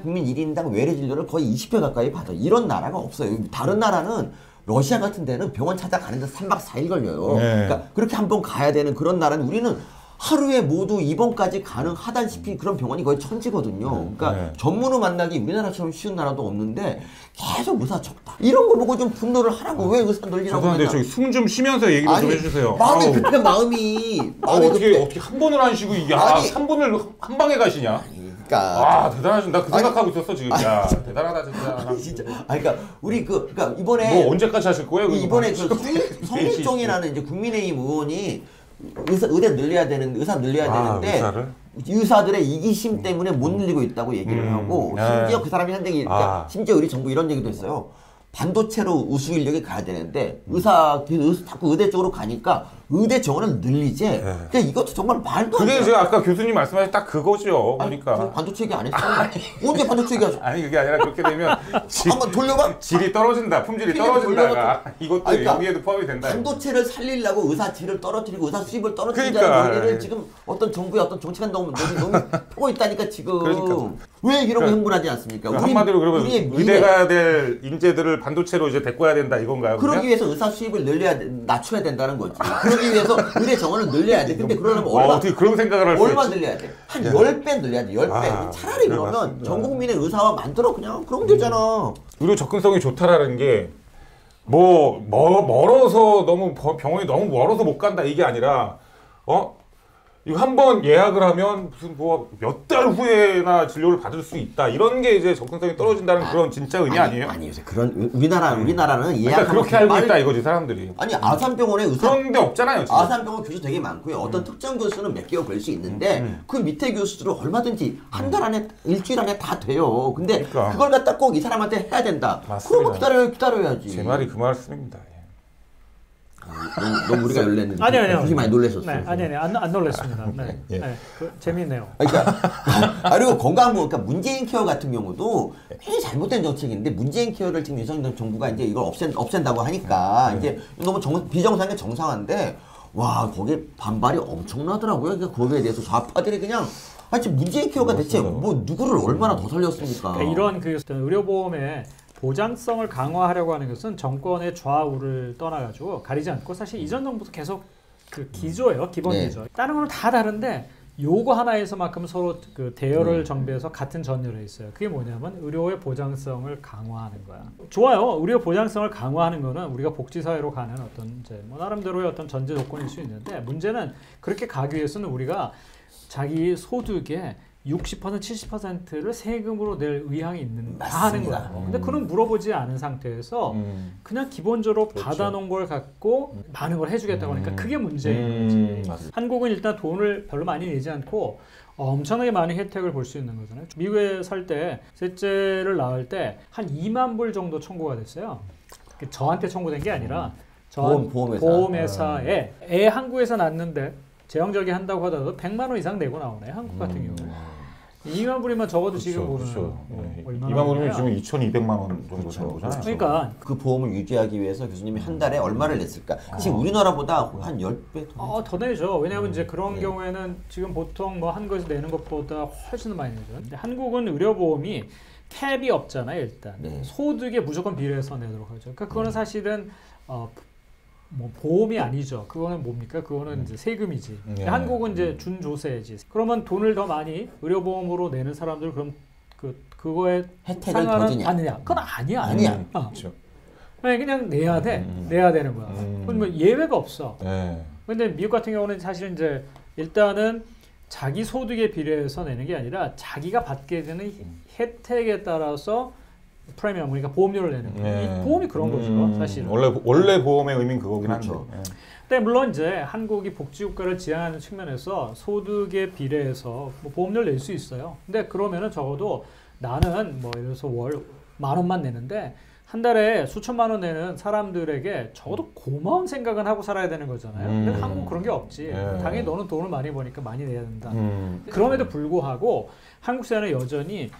국민 1인당 외래 진료를 거의 20회 가까이 받아. 이런 나라가 없어요. 다른 나라는 러시아 같은 데는 병원 찾아가는데 3박 4일 걸려요. 그러니까 그렇게 한번 가야 되는 그런 나라는 우리는 하루에 모두 입원까지 가능하다시피 그런 병원이 거의 천지거든요. 그러니까 네. 전문의 만나기 우리나라처럼 쉬운 나라도 없는데 계속 의사 적다. 이런 거 보고 좀 분노를 하라고. 왜 의사 늘리라고 죄송한데 맨날. 저기 숨 좀 쉬면서 얘기를 좀 해주세요. 마음이 아우. 급해 마음이. 마음이 어떻게 급해. 어떻게 한 번을 안 쉬고 야 아니. 3분을 한 방에 가시냐? 그러니까 아 대단하신. 나 그 생각하고 있었어 지금. 야 대단하다 진짜. 진짜. 그러니까 우리 그러니까 이번에 뭐 언제까지 하실 거예요? 이번에 그거? 그 성일종이라는 이제 국민의힘 의원이 의사 늘려야 되는데 의사를? 의사들의 이기심 때문에 못 늘리고 있다고 얘기를 하고 네. 심지어 그 사람이 한 얘기 그러니까 심지어 우리 정부 이런 얘기도 했어요. 반도체로 우수 인력이 가야 되는데 자꾸 의대 쪽으로 가니까 의대 정원을 늘리지. 그러니까 이것도 정말 말도 안 돼. 그게 제가 아까 교수님 말씀하신 딱 그거죠. 그러니까. 반도체 얘기 안 했어요. 언제 반도체 얘기하죠? 아니 그게 아니라 그렇게 되면 한번 돌려봐. 질이 떨어진다. 품질이 그냥 떨어진다가 이것도 그러니까 여기에도 포함이 된다. 반도체를 살리려고 의사 질을 떨어뜨리고 의사 수입을 떨어뜨리자는 그러니까. 논리를 지금 어떤 정부의 어떤 정치관 너무 펴고 있다니까 지금. 그러니까. 왜 이러고 흥분하지 않습니까? 한마디로 그러면 우리의 미래, 의대 가야 될 인재들을 반도체로 이제 데꿔야 된다 이건가요? 그러기 위해서 의사 수입을 낮춰야 된다는 거지. 그러기 위해서 의대 정원을 늘려야 돼. 근데 그러려면 어떻게 그런 생각을 할 수 얼마 있지? 늘려야 돼? 한 10배 늘려야 돼. 10배. 차라리 네, 그러면 맞습니다. 전 국민의 의사와 만들어 그냥 그러면 되잖아. 의료 접근성이 좋다라는 게 뭐 멀어서 너무 병원이 너무 멀어서 못 간다 이게 아니라 이거 한번 예약을 하면 무슨 뭐 몇 달 후에나 진료를 받을 수 있다 이런 게 이제 접근성이 떨어진다는 그런 진짜 의미 아니에요? 아니요. 그런 우리나라는 예약 그러니까 그렇게 알고 있다 이거지 사람들이. 아니 아산병원에 의사 그런 데 없잖아요. 지금. 아산병원 교수 되게 많고요. 어떤 특정 교수는 몇 개월 걸릴 수 있는데 그 밑에 교수들은 얼마든지 한 달 안에 일주일 안에 다 돼요. 근데 그러니까. 그걸 갖다 꼭 이 사람한테 해야 된다. 맞습니다. 그러면 기다려야지. 제 말이 그 말씀입니다. 예. 너무 우리가 놀랬는데. 아니요. 교수님 많이 놀라셨어요. 네, 안 놀랐습니다. 네, 예. 네, 재미있네요. 그러니까 그리고 건강보험, 그러니까 문재인 케어 같은 경우도 굉장히 잘못된 정책인데 문재인 케어를 지금 윤석열 정부가 이제 이걸 없앤다고 하니까 이제 너무 비정상의 정상화인데 와 거기에 반발이 엄청나더라고요. 그러니까 거기에 대해서 좌파들이 그냥 지금 문재인 케어가 대체 뭐 누구를 얼마나 더 살렸습니까? 그러니까 이런 그 의료보험의 보장성을 강화하려고 하는 것은 정권의 좌우를 떠나가지고 가리지 않고 사실 이전 정부도 계속 그 기조예요, 기본 네. 기조. 다른 거는 다 다른데 요거 하나에서만큼 서로 그 대열을 정비해서 같은 전열에 있어요. 그게 뭐냐면 의료의 보장성을 강화하는 거야. 좋아요. 의료 보장성을 강화하는 거는 우리가 복지사회로 가는 어떤 이제 뭐 나름대로의 어떤 전제 조건일 수 있는데 문제는 그렇게 가기 위해서는 우리가 자기 소득의 60% 70%를 세금으로 낼 의향이 있는 다 하는 거야. 근데 그건 물어보지 않은 상태에서 그냥 기본적으로 받아놓은 걸 갖고 많은 걸 해주겠다고 하니까 그게 문제인 거지. 한국은 일단 돈을 별로 많이 내지 않고 엄청나게 많은 혜택을 볼 수 있는 거잖아요. 미국에 살 때 셋째를 낳을 때 한 2만 불 정도 청구가 됐어요. 저한테 청구된 게 아니라 보험회사에 애 한국에서 낳는데 재형적이 한다고 하더라도 100만 원 이상 내고 나오네. 한국 같은 경우는. 2만 불이면 적어도 지금 보면 얼마나 2만 불이면 지금 2,200만 원 정도 되는 거잖아요. 그러니까 그 보험을 유지하기 위해서 교수님이 한 달에 얼마를 냈을까? 지금 우리나라보다 한 10배 더 내죠. 왜냐하면 이제 그런 경우에는 지금 보통 뭐 한국에서 내는 것보다 훨씬 많이 내죠. 근데 한국은 의료보험이 캡이 없잖아요. 일단 소득에 무조건 비례해서 내도록 하죠. 그러니까 그거는 사실은 뭐 보험이 아니죠. 그거는 뭡니까? 그거는 이제 세금이지. 한국은 이제 준조세지. 그러면 돈을 더 많이 의료보험으로 내는 사람들 그럼 그거에 혜택을 더 주냐? 받느냐? 그건 아니야. 아니야. 그렇죠. 그냥 내야 돼. 내야 되는 거야. 그건 뭐 예외가 없어. 네. 근데 미국 같은 경우는 사실 이제 일단은 자기 소득에 비례해서 내는 게 아니라 자기가 받게 되는 혜택에 따라서 프리미엄, 그러니까 보험료를 내는 거예요. 이 보험이 그런 거죠, 사실은. 원래 보험의 의미는 그거긴 그렇죠. 한데. 근데 물론 이제 한국이 복지국가를 지향하는 측면에서 소득에 비례해서 뭐 보험료를 낼 수 있어요. 근데 그러면은 적어도 나는 뭐 예를 들어서 월 10,000원만 내는데 한 달에 수천만 원 내는 사람들에게 적어도 고마운 생각은 하고 살아야 되는 거잖아요. 근데 한국 그런 게 없지. 당연히 너는 돈을 많이 버니까 많이 내야 된다. 그럼에도 불구하고 한국 사회는 여전히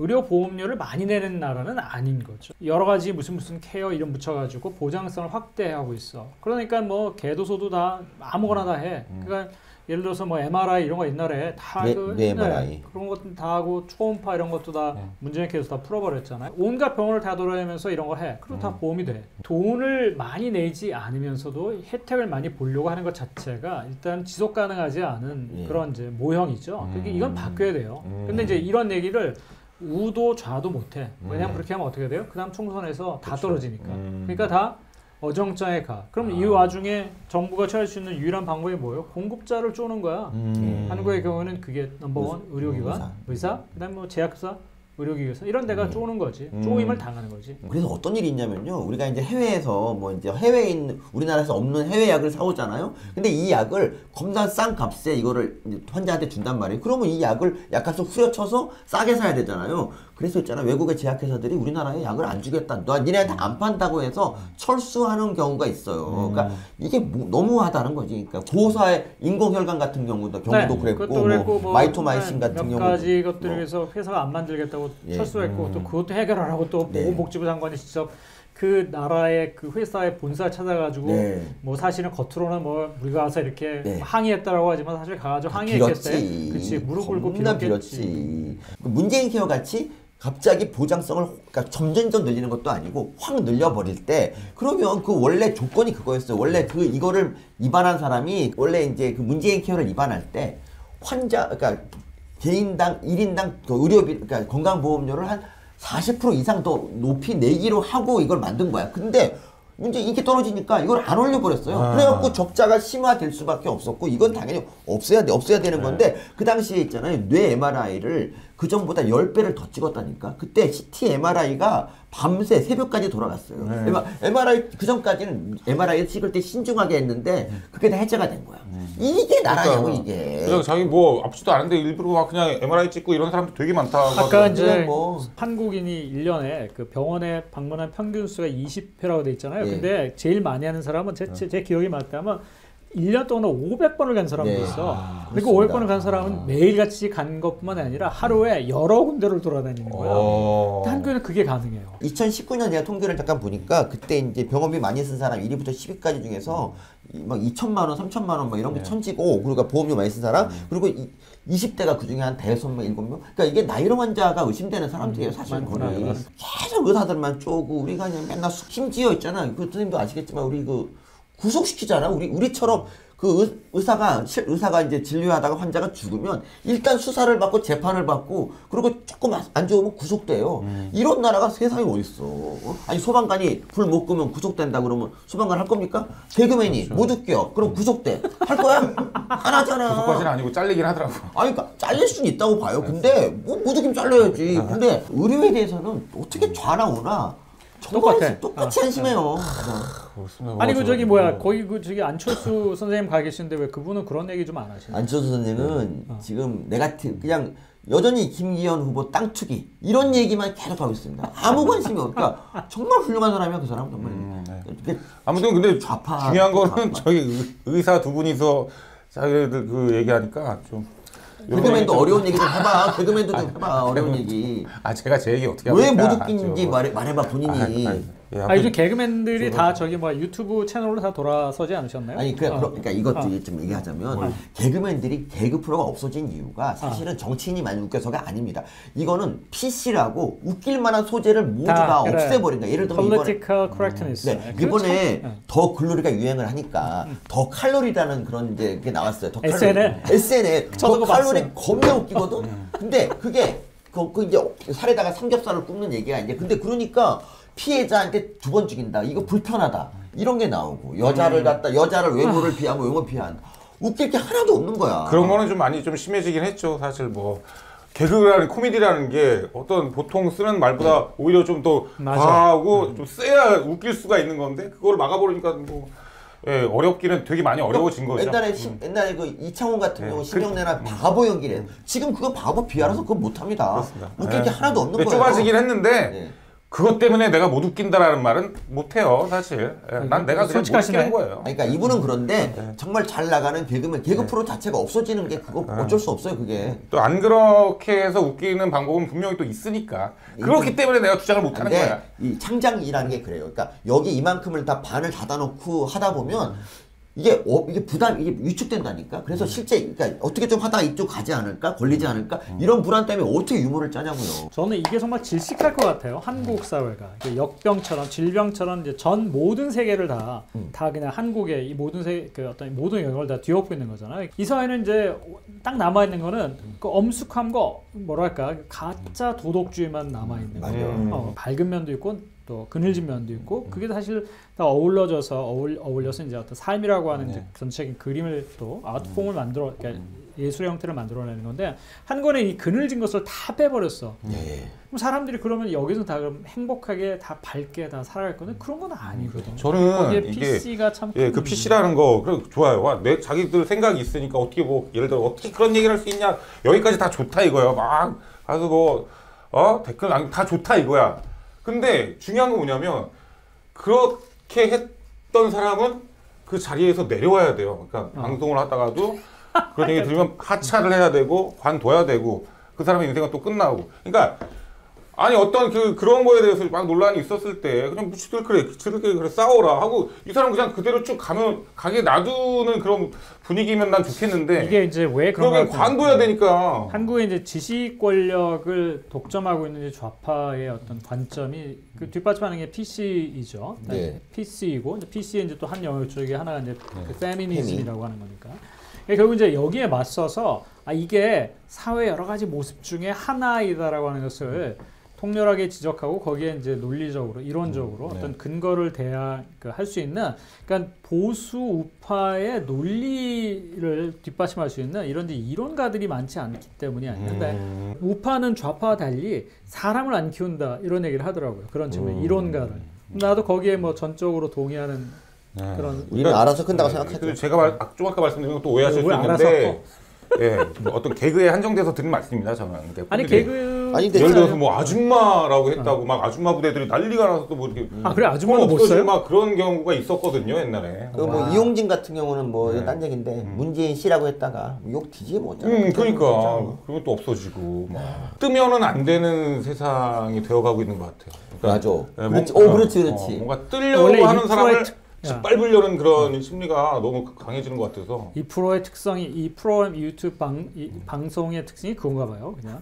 의료 보험료를 많이 내는 나라는 아닌 거죠. 여러 가지 무슨 케어 이름 붙여가지고 보장성을 확대하고 있어. 그러니까 뭐 개도소도 다 아무거나 다 해. 그러니까 예를 들어서 뭐 MRI 이런 거 옛날에 다 뇌 MRI. 그런 것도 다 하고 초음파 이런 것도 다 문제행해서 다 풀어버렸잖아요. 온갖 병원을 다 돌아다니면서 이런 걸 해. 그리고 다 보험이 돼. 돈을 많이 내지 않으면서도 혜택을 많이 보려고 하는 것 자체가 일단 지속 가능하지 않은 그런 이제 모형이죠. 그러니까 이건 바뀌어야 돼요. 근데 이제 이런 얘기를 우도 좌도 못해. 왜냐면 그렇게 하면 어떻게 돼요? 그 다음 총선에서 다 떨어지니까. 그러니까 다 어정쩡에 가. 그럼 이 와중에 정부가 취할 수 있는 유일한 방법이 뭐예요? 공급자를 쪼는 거야. 한국의 경우는 그게 넘버원 의료기관, 의사, 그다음 뭐 제약사, 의료기관 이런 데가 쪼는 거지. 쪼임을 당하는 거지. 그래서 어떤 일이 있냐면요. 우리가 이제 해외에서 뭐 이제 해외에 있는 우리나라에서 없는 해외 약을 사오잖아요. 근데 이 약을 겁나 싼 값에 이거를 이제 환자한테 준단 말이에요. 그러면 이 약을 약값을 후려쳐서 싸게 사야 되잖아요. 그래서 있잖아 외국의 제약회사들이 우리나라에 약을 안 주겠다. 너 니네한테 안 판다고 해서 철수하는 경우가 있어요. 그러니까 이게 너무하다는 거지. 그러니까 고사의 인공혈관 같은 경우도 그랬고, 뭐 마이토마이신 같은 몇 경우도 가지 것들을 위해서 회사가 안 만들겠다고 철수했고 또 그것도 해결하라고 또 보건복지부 장관이 직접 그 나라의 그 회사의 본사 찾아가지고 뭐 사실은 겉으로는 뭐 우리가 와서 이렇게 항의했다라고 하지만 사실 가가지고 항의했겠지. 그렇지 무릎 꿇고 빌었겠지. 문재인 케어 같이 갑자기 보장성을 그러니까 점점점 늘리는 것도 아니고 확 늘려버릴 때 그러면 그 원래 조건이 그거였어요. 원래 그 이거를 위반한 사람이 원래 이제 그 문재인 케어를 위반할 때 환자 그러니까 개인당 1인당 그 의료비 그러니까 건강보험료를 한 40% 이상 더 높이 내기로 하고 이걸 만든 거야. 근데 문제 인기 떨어지니까 이걸 안 올려버렸어요. 그래갖고 적자가 심화될 수밖에 없었고 이건 당연히 없어야 되는 건데 그 당시에 있잖아요. 뇌 MRI를 그 전보다 10배를 더 찍었다니까. 그때 CT MRI가 밤새 새벽까지 돌아갔어요. MRI 그 전까지는 MRI를 찍을 때 신중하게 했는데 그게 다 해제가 된 거야. 이게 나라냐고 이게. 그냥 자기 뭐 아프지도 않은데 일부러 막 그냥 MRI 찍고 이런 사람도 되게 많다. 아까 이제 뭐 한국인이 1년에 그 병원에 방문한 평균 수가 20회라고 돼 있잖아요. 근데 제일 많이 하는 사람은 제 기억이 맞다면 1년 동안 500번을 간 사람도 있어. 그리고 500번을 간 사람은 매일같이 간 것뿐만 아니라 하루에 여러 군데를 돌아다니는 거야. 한국에는 그게 가능해요. 2019년 제가 통계를 잠깐 보니까 그때 이제 병원비 많이 쓴 사람 1위부터 10위까지 중에서 막 2천만 원, 3천만 원 막 이런 게 천지고 그리고 보험료 많이 쓴 사람 그리고 20대가 그 중에 한 5명, 7명 그러니까 이게 나이로 환자가 의심되는 사람들이에요. 사실 거의 계속 의사들만 쪼고 우리가 그냥 맨날 심지어 있잖아. 그 선생님도 아시겠지만 우리 그 구속시키잖아. 우리처럼 그 의사가 이제 진료하다가 환자가 죽으면 일단 수사를 받고 재판을 받고 그리고 조금 안 좋으면 구속돼요. 이런 나라가 세상에 어딨어. 아니 소방관이 불 못 끄면 구속된다 그러면 소방관 할 겁니까? 개그맨이 못 웃겨. 그럼 구속돼. 할 거야? 안 하잖아. 구속까지는 아니고 잘리긴 하더라고. 아니 그러니까 잘릴 수는 있다고 봐요. 근데 뭐 못 웃기면 잘려야지. 근데 의료에 대해서는 어떻게 좌나 우나 똑같이 한심해요. 아니 그 저기 뭐야 거기 그 저기 안철수 선생님 가 계시는데 왜 그분은 그런 얘기 좀 안 하시나요? 안철수 선생은 지금 네가티브 그냥 여전히 김기현 후보 땅 투기 이런 얘기만 계속 하고 있습니다. 아무 관심이 없으니까 정말 훌륭한 사람이야 그 사람 정말. 아무튼 근데 좌파, 중요한 거는 저희 의사 두 분이서 자기들 그 얘기하니까 좀 개그맨도 어려운 얘기 좀 해봐. 개그맨도 좀 해봐. 어려운 얘기. 제가 제 얘기 어떻게 합니까? 왜 못 웃긴지 말해봐 본인이. 요즘 개그맨들이 다 저기 뭐 유튜브 채널로 다 돌아서지 않으셨나요? 아니 그러니까 이것도 좀 얘기하자면 개그맨들이 개그 프로가 없어진 이유가 사실은 정치인이 많이 웃겨서가 아닙니다. 이거는 PC라고 웃길 만한 소재를 모두 다 없애버린 거야. 예를 들면 Political correctness. 이번에 더 글로리가 유행을 하니까 더 칼로리라는 그런 이제 게 나왔어요. 더 SNL. 더 칼로리 겁나 웃기거든. 근데 그게 그 이제 살에다가 삼겹살을 굽는 얘기가 이제 근데 그러니까 피해자한테 2번 죽인다. 이거 불편하다. 이런 게 나오고 여자를 외모를 피하면 외모 피한다. 웃길 게 하나도 없는 거야. 그런 거는 좀 많이 좀 심해지긴 했죠. 사실 뭐 개그라는 코미디라는 게 어떤 보통 쓰는 말보다 오히려 좀 더 과하고 좀 세야 웃길 수가 있는 건데 그걸 막아버리니까 뭐 어렵기는 되게 많이 어려워진 거죠. 옛날에 그 이창훈 같은 경우 신경내나 바보 연기래. 지금 그거 바보 비하라서 그거 못합니다. 웃길 게 하나도 없는 거예요. 좁아지긴 했는데 그것 때문에 내가 못 웃긴다라는 말은 못해요, 사실. 난 내가 그냥 못 웃기는 거예요. 그러니까 이분은 그런데 정말 잘 나가는 개그맨, 개그 프로 자체가 없어지는 게 그거 어쩔 수 없어요, 그게. 또 안 그렇게 해서 웃기는 방법은 분명히 또 있으니까. 그렇기 때문에 내가 주장을 못 하는 거야. 이 창작이라는 게 그래요. 그러니까 여기 이만큼을 다 반을 닫아놓고 하다 보면 이게 이게 위축된다니까. 그래서 실제 그러니까 어떻게 좀 하다가 이쪽 가지 않을까, 걸리지 않을까 이런 불안 때문에 어떻게 유머를 짜냐고요. 저는 이게 정말 질식할 것 같아요. 한국 사회가 역병처럼 질병처럼 이제 전 모든 세계를 다 그냥 한국의 이 모든 어떤 모든 영역을 다 뒤엎고 있는 거잖아요. 이 사회는 이제 딱 남아 있는 거는 그 엄숙함과 뭐랄까 가짜 도덕주의만 남아 있는 거예요. 밝은 면도 있고 또 그늘진 면도 있고 그게 사실 다 어울려서 이제 어떤 삶이라고 하는 이제 전체적인 그림을 또 아트폼을 만들어 그러니까 예술의 형태를 만들어내는 건데 한권에 이 그늘진 것을 다 빼버렸어. 그럼 사람들이 그러면 여기서 다 그럼 행복하게 다 밝게 다 살아갈 건데 그런 건 아니거든. 저는 이게 PC가 참 그 PC라는 거 그래 좋아요. 와, 내 자기들 생각이 있으니까 어떻게 뭐 예를 들어 어떻게 그런 얘기를 할 수 있냐 여기까지 다 좋다 이거야. 막 가서 뭐 댓글 다 좋다 이거야. 근데 중요한 건 뭐냐면 그렇게 했던 사람은 그 자리에서 내려와야 돼요. 그러니까 방송을 하다가도 그런 얘기 들으면 하차를 해야 되고 관둬야 되고 그 사람의 인생은 또 끝나고. 그러니까 아니 어떤 그런 거에 대해서 막 논란이 있었을 때 그냥 그래 싸워라 하고 이 사람 그냥 그대로 쭉 가게 놔두는 그런 분위기면 난 좋겠는데 이게 이제 왜 그러면 관둬야 되니까. 한국의 이제 지식 권력을 독점하고 있는 이제 좌파의 어떤 관점이 그 뒷받침하는 게 PC이죠. 네. PC이고 PC의 이제 또 한 영역 중에 하나가 이제 그 페미니즘이라고 하는 거니까. 결국 이제 여기에 맞서서 이게 사회 여러 가지 모습 중에 하나이다라고 하는 것을 통렬하게 지적하고 거기에 이제 논리적으로 이론적으로 어떤 근거를 할 수 있는 그러니까 보수 우파의 논리를 뒷받침할 수 있는 이런 이론가들이 많지 않기 때문이 아닌데 우파는 좌파와 달리 사람을 안 키운다 이런 얘기를 하더라고요. 그런 측면 이론가를 나도 거기에 뭐 전적으로 동의하는 그런 우리는 알아서 큰다고 생각하죠. 제가 좀 아까 말씀드린 것도 오해하실 수 있는데 뭐 어떤 개그에 한정돼서 드린 말씀입니다. 저는. 아니 개그 예를 들어서 뭐 아줌마라고 했다고 막 아줌마 부대들이 난리가 나서 또 뭐 이렇게 그래 아줌마도 못 써요? 막 그런 경우가 있었거든요 옛날에. 뭐 이용진 같은 경우는 뭐 딴 얘기인데 문재인 씨라고 했다가 욕 뒤지게 못잖아. 그러니까 그건 또 없어지고 막 뜨면은 안 되는 세상이 되어가고 있는 것 같아요. 그러니까 맞아. 그렇지. 뭔가 뜨려고 하는 사람을 짓밟으려는 그런 심리가 너무 강해지는 것 같아서. 이 프로의 특성이 이 프로 유튜브 방송의 특징이 그건가 봐요. 그냥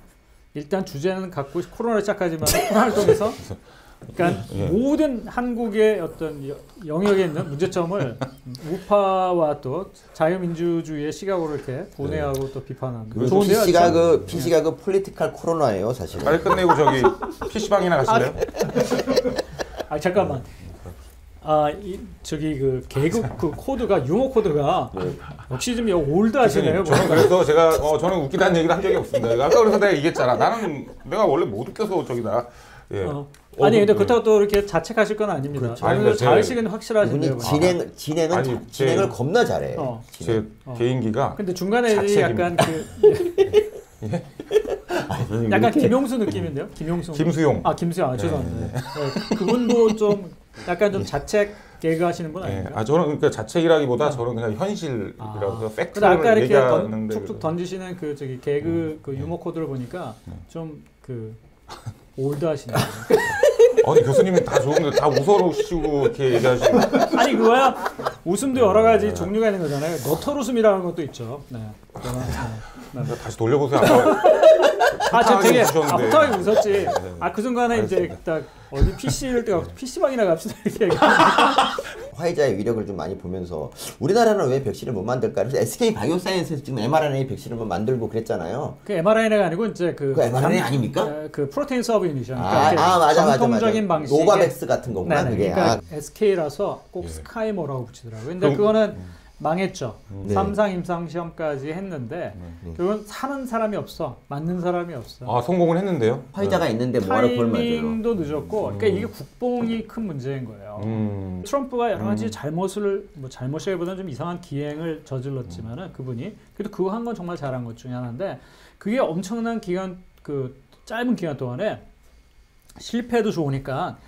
일단 주제는 갖고 코로나를 시작하지만 코로나를 통해서 그러니까 모든 한국의 어떤 영역에 있는 문제점을 우파와 또 자유민주주의의 시각으로 이렇게 분해하고 또 비판하는. 그리고 PC가 그 폴리티컬 코로나예요, 사실은. 빨리 끝내고 저기 PC방이나 가실래요? 잠깐만. 저기 그 개그 그 코드가 유머 코드가 역시 좀 올드하시네요. 그래서 저는 웃기다는 얘기를 한 적이 없습니다. 아까 그래서 내가 얘기했잖아. 내가 원래 못 웃겨서 저기다. 아니 근데 그렇다고 또 이렇게 자책하실 건 아닙니다. 그렇죠. 자의식은 확실하신데요. 진행을 겁나 잘해. 제 개인기가. 근데 중간에 약간 약간 김용수 느낌인데요. 김수용. 김수용. 죄송합니다. 그분도 좀 약간 좀 자책 개그 하시는 분 아닌가요? 저는 그러니까 자책이라기보다 저는 그냥 현실이라고 해서 팩트를 아까 이렇게 얘기하는데 툭툭 던지시는 그 저기 개그 그 유머 코드를 보니까 좀 올드하시네요. 아니 교수님은 다 좋은데 다 웃어주시고 이렇게 얘기하시고. 아니 그거야 웃음도 여러 가지 종류가 있는 거잖아요. 너털 웃음이라는 것도 있죠. 다시 돌려보세요. 저 되게 후하게 웃었지. 그 순간에 이제 딱 어디 PC를 PC방이나 갑시다 이렇게 화이자의 위력을 좀 많이 보면서 우리나라는 왜 백신을 못 만들까? 그래서 SK 바이오사이언스에서 지금 mRNA 백신을 만들고 그랬잖아요. 그 mRNA가 아니고 이제 그 mRNA 아닙니까? 그 프로테인 서브 유니션. 맞아. 정통적인 방식의 노바백스 같은 거구나. 그게. 그러니까 SK라서 꼭 스카이모라고 붙이더라고요. 근데 그거는 망했죠. 3상 임상 시험까지 했는데 그건 사는 사람이 없어. 맞는 사람이 없어. 성공을 했는데요? 화이자가 있는데 뭐하러 그걸 맞아요. 타이밍도 늦었고 그러니까 이게 국뽕이 큰 문제인 거예요. 트럼프가 여러 가지 잘못이라기보다는 좀 이상한 기행을 저질렀지만은 그분이 그래도 그거 한 건 정말 잘한 것 중에 하나인데 그게 엄청난 기간 짧은 기간 동안에 실패도 좋으니까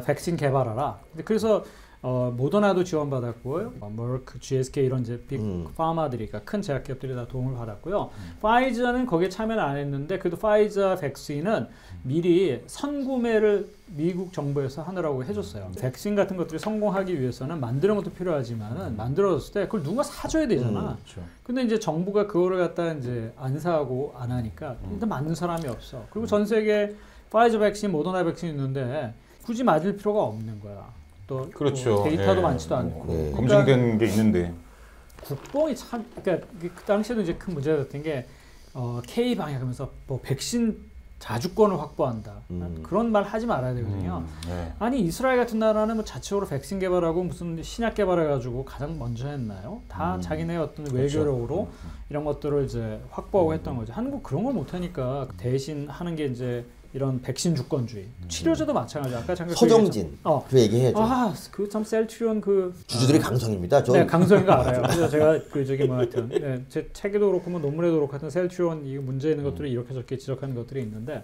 백신 개발하라. 그래서 모더나도 지원받았고요. 머크, GSK 이런 이제 빅 파마들이, 그러니까 큰 제약기업들이 다 도움을 받았고요. 파이저는 거기에 참여는 안 했는데 그래도 파이저 백신은 미리 선구매를 미국 정부에서 하느라고 해줬어요. 백신 같은 것들이 성공하기 위해서는 만드는 것도 필요하지만은 만들어졌을 때 그걸 누가 사줘야 되잖아. 그렇죠. 근데 이제 정부가 그거를 갖다 이제 안 사고 안 하니까 일단 맞는 사람이 없어. 그리고 전 세계 파이저 백신, 모더나 백신 있는데 굳이 맞을 필요가 없는 거야. 또 그렇죠. 데이터도 예. 많지도 않고. 네. 검증된 게 있는데. 국뽕이 참, 그러니까 그 당시에도 이제 큰 문제가 됐던 게 K 방역하면서 뭐 백신 자주권을 확보한다. 그런 말 하지 말아야 되거든요. 네. 아니 이스라엘 같은 나라는 뭐 자체적으로 백신 개발하고 무슨 신약 개발해가지고 가장 먼저 했나요? 다 자기네 어떤 외교력으로 이런 것들을 이제 확보하고 했던 거죠. 한국 그런 걸 못하니까 대신 하는 게 이제 이런 백신 주권주의. 치료제도 마찬가지. 아까 잠깐 서정진 그 얘기해야죠. 그 참 셀트리온 그 주주들이 강성입니다. 네, 강성인 거 알아요. 그래서 제가 그 저기 뭐 하여튼 네, 제 책에도 그렇고 뭐 논문에도 그렇고 하여튼 셀트리온 이 문제 있는 것들이 이렇게 저렇게 지적하는 것들이 있는데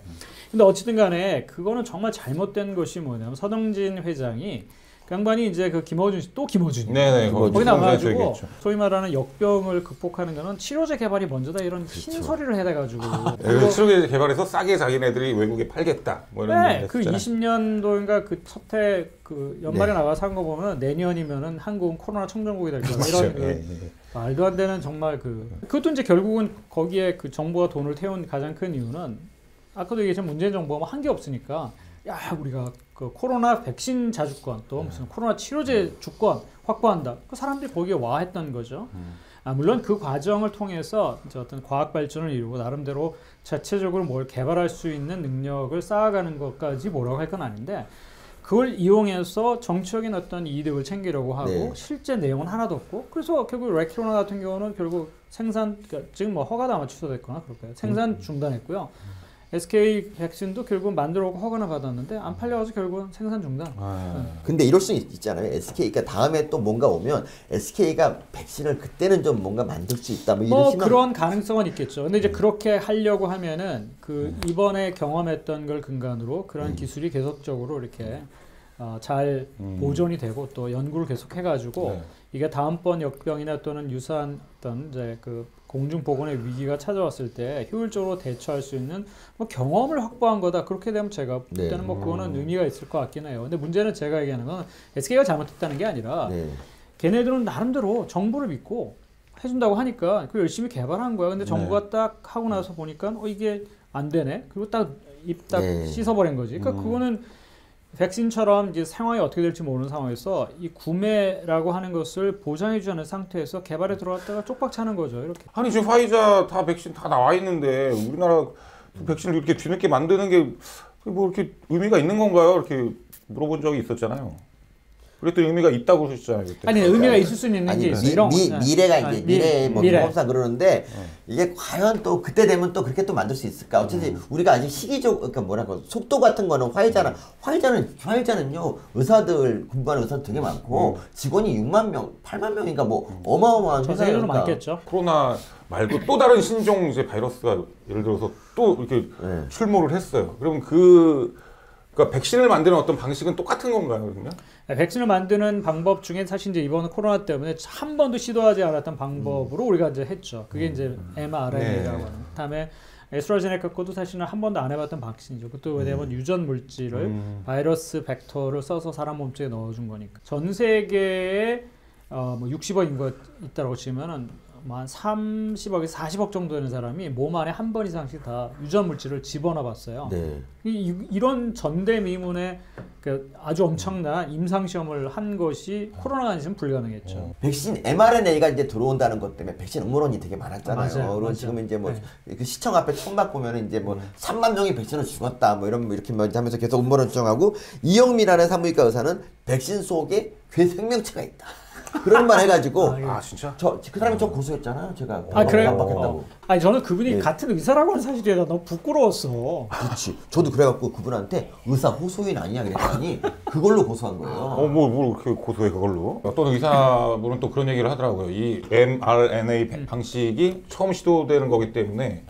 근데 어쨌든 간에 그거는 정말 잘못된 것이 뭐냐면 서정진 회장이 그 양반이 이제 그 김어준 씨, 또 김어준이 네네. 거기 나가가지고 얘기했죠. 소위 말하는 역병을 극복하는 거는 치료제 개발이 먼저다 이런 흰 소리를 해대가지고 네, 치료제 개발해서 싸게 자기네들이 외국에 팔겠다. 뭐 이런 네, 얘기 그 했었잖아요. 20년도인가 그 첫해 그 연말에 나가서 한 거 보면 내년이면은 한국은 코로나 청정국이 될 거다 이런 그 예. 말도 안 되는 정말 그것도 이제 결국은 거기에 그 정부가 돈을 태운 가장 큰 이유는 아까도 얘기했지만 문재인 정부가 한 게 없으니까 야 우리가 그 코로나 백신 자주권 또 무슨 코로나 치료제 주권 확보한다. 그 사람들이 거기에 와 했던 거죠. 물론 그 과정을 통해서 이제 어떤 과학 발전을 이루고 나름대로 자체적으로 뭘 개발할 수 있는 능력을 쌓아가는 것까지 뭐라고 할 건 아닌데 그걸 이용해서 정치적인 어떤 이득을 챙기려고 하고 네. 실제 내용은 하나도 없고 그래서 결국 레키로나 같은 경우는 결국 생산 그러니까 지금 뭐 허가도 아마 취소됐거나 그럴 거예요. 생산 중단했고요. SK 백신도 결국 만들어고 허가나 받았는데 안 팔려가지고 결국은 생산 중단. 근데 이럴 수 있잖아요. SK 그러니까 다음에 또 뭔가 오면 SK가 백신을 그때는 좀 뭔가 만들 수 있다. 뭐 이런 희망. 그런 가능성은 있겠죠. 근데 이제 그렇게 하려고 하면은 그 이번에 경험했던 걸 근간으로 그런 기술이 계속적으로 이렇게 잘 보존이 되고 또 연구를 계속 해가지고 네. 이게 다음번 역병이나 또는 유사한 어떤 이제 그 공중보건의 위기가 찾아왔을 때 효율적으로 대처할 수 있는 뭐 경험을 확보한 거다. 그렇게 되면 제가 볼 네. 때는 뭐 그거는 의미가 있을 것 같긴 해요. 근데 문제는 제가 얘기하는 건 SK가 잘못했다는 게 아니라 네. 걔네들은 나름대로 정부를 믿고 해준다고 하니까 그 열심히 개발한 거야. 근데 정부가 딱 하고 나서 보니까 이게 안 되네. 그리고 딱 입 딱 네. 씻어버린 거지. 그러니까 그거는 백신처럼 이제 상황이 어떻게 될지 모르는 상황에서 이 구매라고 하는 것을 보장해주지 않은 상태에서 개발에 들어갔다가 쪽박 차는 거죠. 이렇게. 아니 지금 화이자 다 백신 다 나와 있는데 우리나라 백신을 이렇게 뒤늦게 만드는 게 뭐 이렇게 의미가 있는 건가요? 이렇게 물어본 적이 있었잖아요. 그랬더니 의미가 있다고 그러셨잖아요. 그때. 아니 의미가 있을 수는 있는 게 있어요. 이런 거. 미래가 이제 미래 뭐 미래. 경험사 그러는데 이게 과연 또 그때 되면 또 그렇게 또 만들 수 있을까? 어쨌든 우리가 아직 시기적 그러니까 뭐랄까 속도 같은 거는 화이자는요 의사들 공부하는 의사들 되게 많고 직원이 6만 명, 8만 명인가 뭐 어마어마한 전 세계적으로 회사니까. 많겠죠. 코로나 말고 또 다른 신종 이제 바이러스가 예를 들어서 또 이렇게 네. 출몰을 했어요. 그러면 그러니까 백신을 만드는 어떤 방식은 똑같은 건가요, 그러면? 백신을 만드는 방법 중에 사실 이제 이번 코로나 때문에 한 번도 시도하지 않았던 방법으로 우리가 이제 했죠. 그게 이제 mRNA라고 하는. 그다음에 에스트라제네카 것도 사실은 한 번도 안 해봤던 백신이죠. 그것도 왜냐면 유전 물질을 바이러스 벡터를 써서 사람 몸속에 넣어준 거니까. 전 세계에 뭐 60억 인구가 있다고 치면은 한 30억에서 40억 정도 되는 사람이 몸 안에 한 번 이상씩 다 유전 물질을 집어넣어 봤어요. 네. 이런 전대미문의 그 아주 엄청난 임상 시험을 한 것이 코로나가 아니면 불가능했죠. 백신 mRNA가 이제 들어온다는 것 때문에 백신 음모론이 되게 많았잖아요. 맞아요. 그리고 맞아요. 지금 이제 뭐 네. 그 시청 앞에 천막 보면은 이제 뭐 3만 명이 백신을 죽었다 뭐 이런 뭐 이렇게 하면서 계속 음모론 주장하고 이영미라는 산부인과 의사는 백신 속에 괴 생명체가 있다. 그런 말 해가지고 아 진짜? 그 사람이 저 고소했잖아요. 제가 그래요? 깜빡했다고. 아니 저는 그분이 네. 같은 의사라고 하는 사실이 너무 부끄러웠어. 그렇지. 저도 그래갖고 그분한테 의사 호소인 아니냐 그랬더니 그걸로 고소한 거예요. 뭐 이렇게 고소해 그걸로. 어떤 의사분은 또 그런 얘기를 하더라고요. 이 mRNA 방식이 처음 시도되는 거기 때문에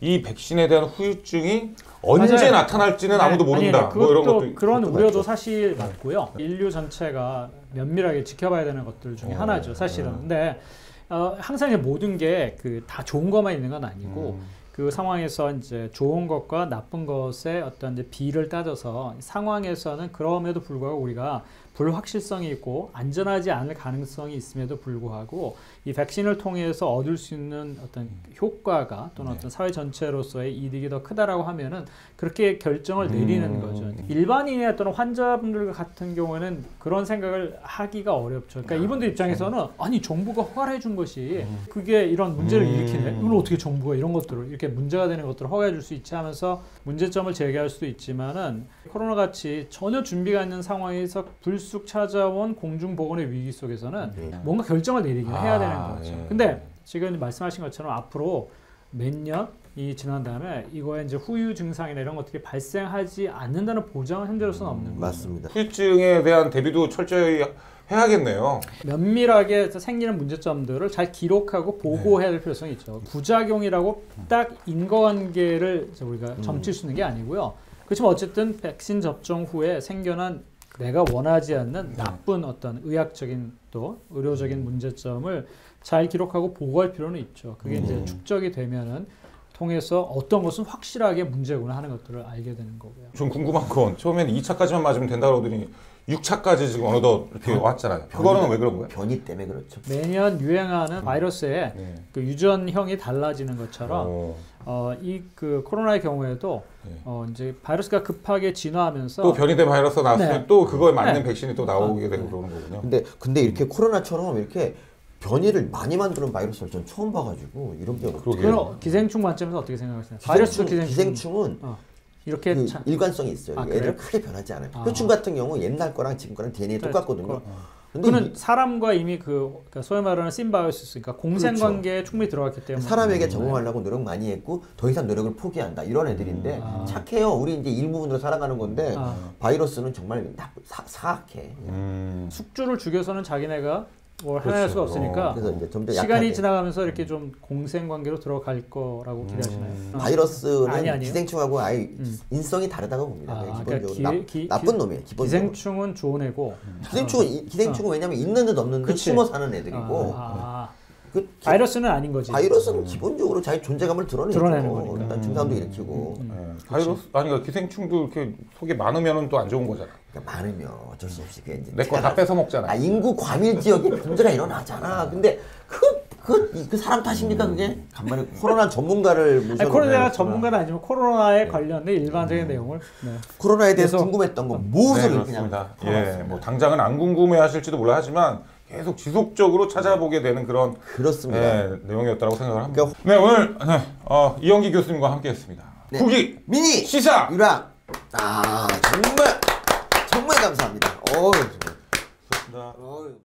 이 백신에 대한 후유증이 언제 맞아요. 나타날지는 아무도 모른다. 아니, 뭐 이런 그것도 것도 그런 그것도 우려도 맞죠. 사실 맞고요. 인류 전체가 면밀하게 지켜봐야 되는 것들 중에 하나죠, 사실은. 근데 항상 이제 모든 게 그 다 좋은 것만 있는 건 아니고 그 상황에서 이제 좋은 것과 나쁜 것의 어떤 이제 비를 따져서 상황에서는 그럼에도 불구하고 우리가 불확실성이 있고 안전하지 않을 가능성이 있음에도 불구하고 이 백신을 통해서 얻을 수 있는 어떤 효과가 또는 어떤 사회 전체로서의 이득이 더 크다라고 하면은 그렇게 결정을 내리는 거죠. 일반인이나 또는 환자분들 같은 경우에는 그런 생각을 하기가 어렵죠. 그러니까 이분들 입장에서는 아니 정부가 허가를 해준 것이 그게 이런 문제를 일으키네. 이걸 어떻게 정부가 이런 것들을 이렇게 문제가 되는 것들을 허가해 줄 수 있지 하면서 문제점을 제기할 수도 있지만은 코로나 같이 전혀 준비가 있는 상황에서 불쑥 찾아온 공중보건의 위기 속에서는 뭔가 결정을 내리긴 해야 되는 거죠. 예. 근데 지금 말씀하신 것처럼 앞으로 몇 년이 지난 다음에 이거에 이제 후유 증상이나 이런 것들이 발생하지 않는다는 보장은 현재로서는 없는 거죠. 맞습니다. 후유증에 대한 대비도 철저히 해야겠네요. 면밀하게 생기는 문제점들을 잘 기록하고 보고해야 될 필요성이 있죠. 부작용이라고 딱 인과관계를 이제 우리가 점칠 수 있는 게 아니고요. 그렇지만 어쨌든 백신 접종 후에 생겨난 내가 원하지 않는 나쁜 어떤 의학적인 또 의료적인 문제점을 잘 기록하고 보고할 필요는 있죠. 그게 이제 축적이 되면은 통해서 어떤 것은 확실하게 문제구나 하는 것들을 알게 되는 거고요. 좀 궁금한 건 처음에는 2차까지만 맞으면 된다고 그러더니 6차까지 지금 어느덧 이렇게 왔잖아요. 그거는 왜 그런 거예요? 변이 때문에 그렇죠. 매년 유행하는 바이러스의 그 유전형이 달라지는 것처럼 이 그 코로나의 경우에도 이제 바이러스가 급하게 진화하면서 또 변이된 바이러스가 나왔으면 네. 또 그거에 맞는 네. 백신이 또 나오게 되고 그러는 거군요. 근데 이렇게 코로나처럼 이렇게 변이를 많이 만드는 바이러스를 전 처음 봐가지고 이런 게 그러게요. 그럼 기생충 관점에서 어떻게 생각하시나요? 바이러스도 기생충은 이렇게 그 자- 일관성이 있어요. 아, 애들 그래요? 크게 변하지 않아요. 아. 표충 같은 경우 옛날 거랑 지금 거랑 DNA 똑같거든요. 근데 그는 사람과 이미 그러니까 소위 말하는 심바이오시스, 그러니까 공생관계에 충분히 들어갔기 때문에 사람에게 적응하려고 노력 많이 했고 더 이상 노력을 포기한다 이런 애들인데 착해요. 우리 이제 일부분으로 살아가는 건데 바이러스는 정말 사악해. 숙주를 죽여서는 자기네가 뭘 해낼 수가 없으니까 그래서 이제 점점 시간이 약하게. 지나가면서 이렇게 좀 공생관계로 들어갈 거라고 기대하시나요? 바이러스는 아니에요? 기생충하고 아예 인성이 다르다고 봅니다. 아, 기본적으로 그러니까 나쁜 놈이에요. 기본적으로. 기생충은 좋은 애고 기생충은 왜냐면 있는 듯 없는 듯 그치. 숨어 사는 애들이고 그 바이러스는 아닌 거지. 바이러스는 기본적으로 자기 존재감을 드러내는 거니까. 일단 증상도 일으키고 바이러스 아니 그러니까 기생충도 이렇게 속에 많으면은 또 안 좋은 거잖아. 그러니까 많으면 어쩔 수 없이 그게 이제 내 거 다 뺏어 먹잖아. 인구 과밀 지역에 문제가 일어나잖아. 근데 그 사람 탓입니까 그게? 간만에 코로나 전문가를 모셔. 아니, 코로나 전문가는 아니지만 코로나에 관련된 일반적인 내용을 코로나에 대해서 그래서- 궁금했던 거 네, 무엇을 그렇습니다. 그냥 예, 뭐 당장은 안 궁금해하실지도 몰라 하지만 계속 지속적으로 찾아보게 되는 그런 그렇습니다. 네, 내용이었다고 생각을 합니다. 네, 오늘 이영기 교수님과 함께했습니다. 네. 후기 미니 시사. 유랑 정말 감사합니다. 좋습니다.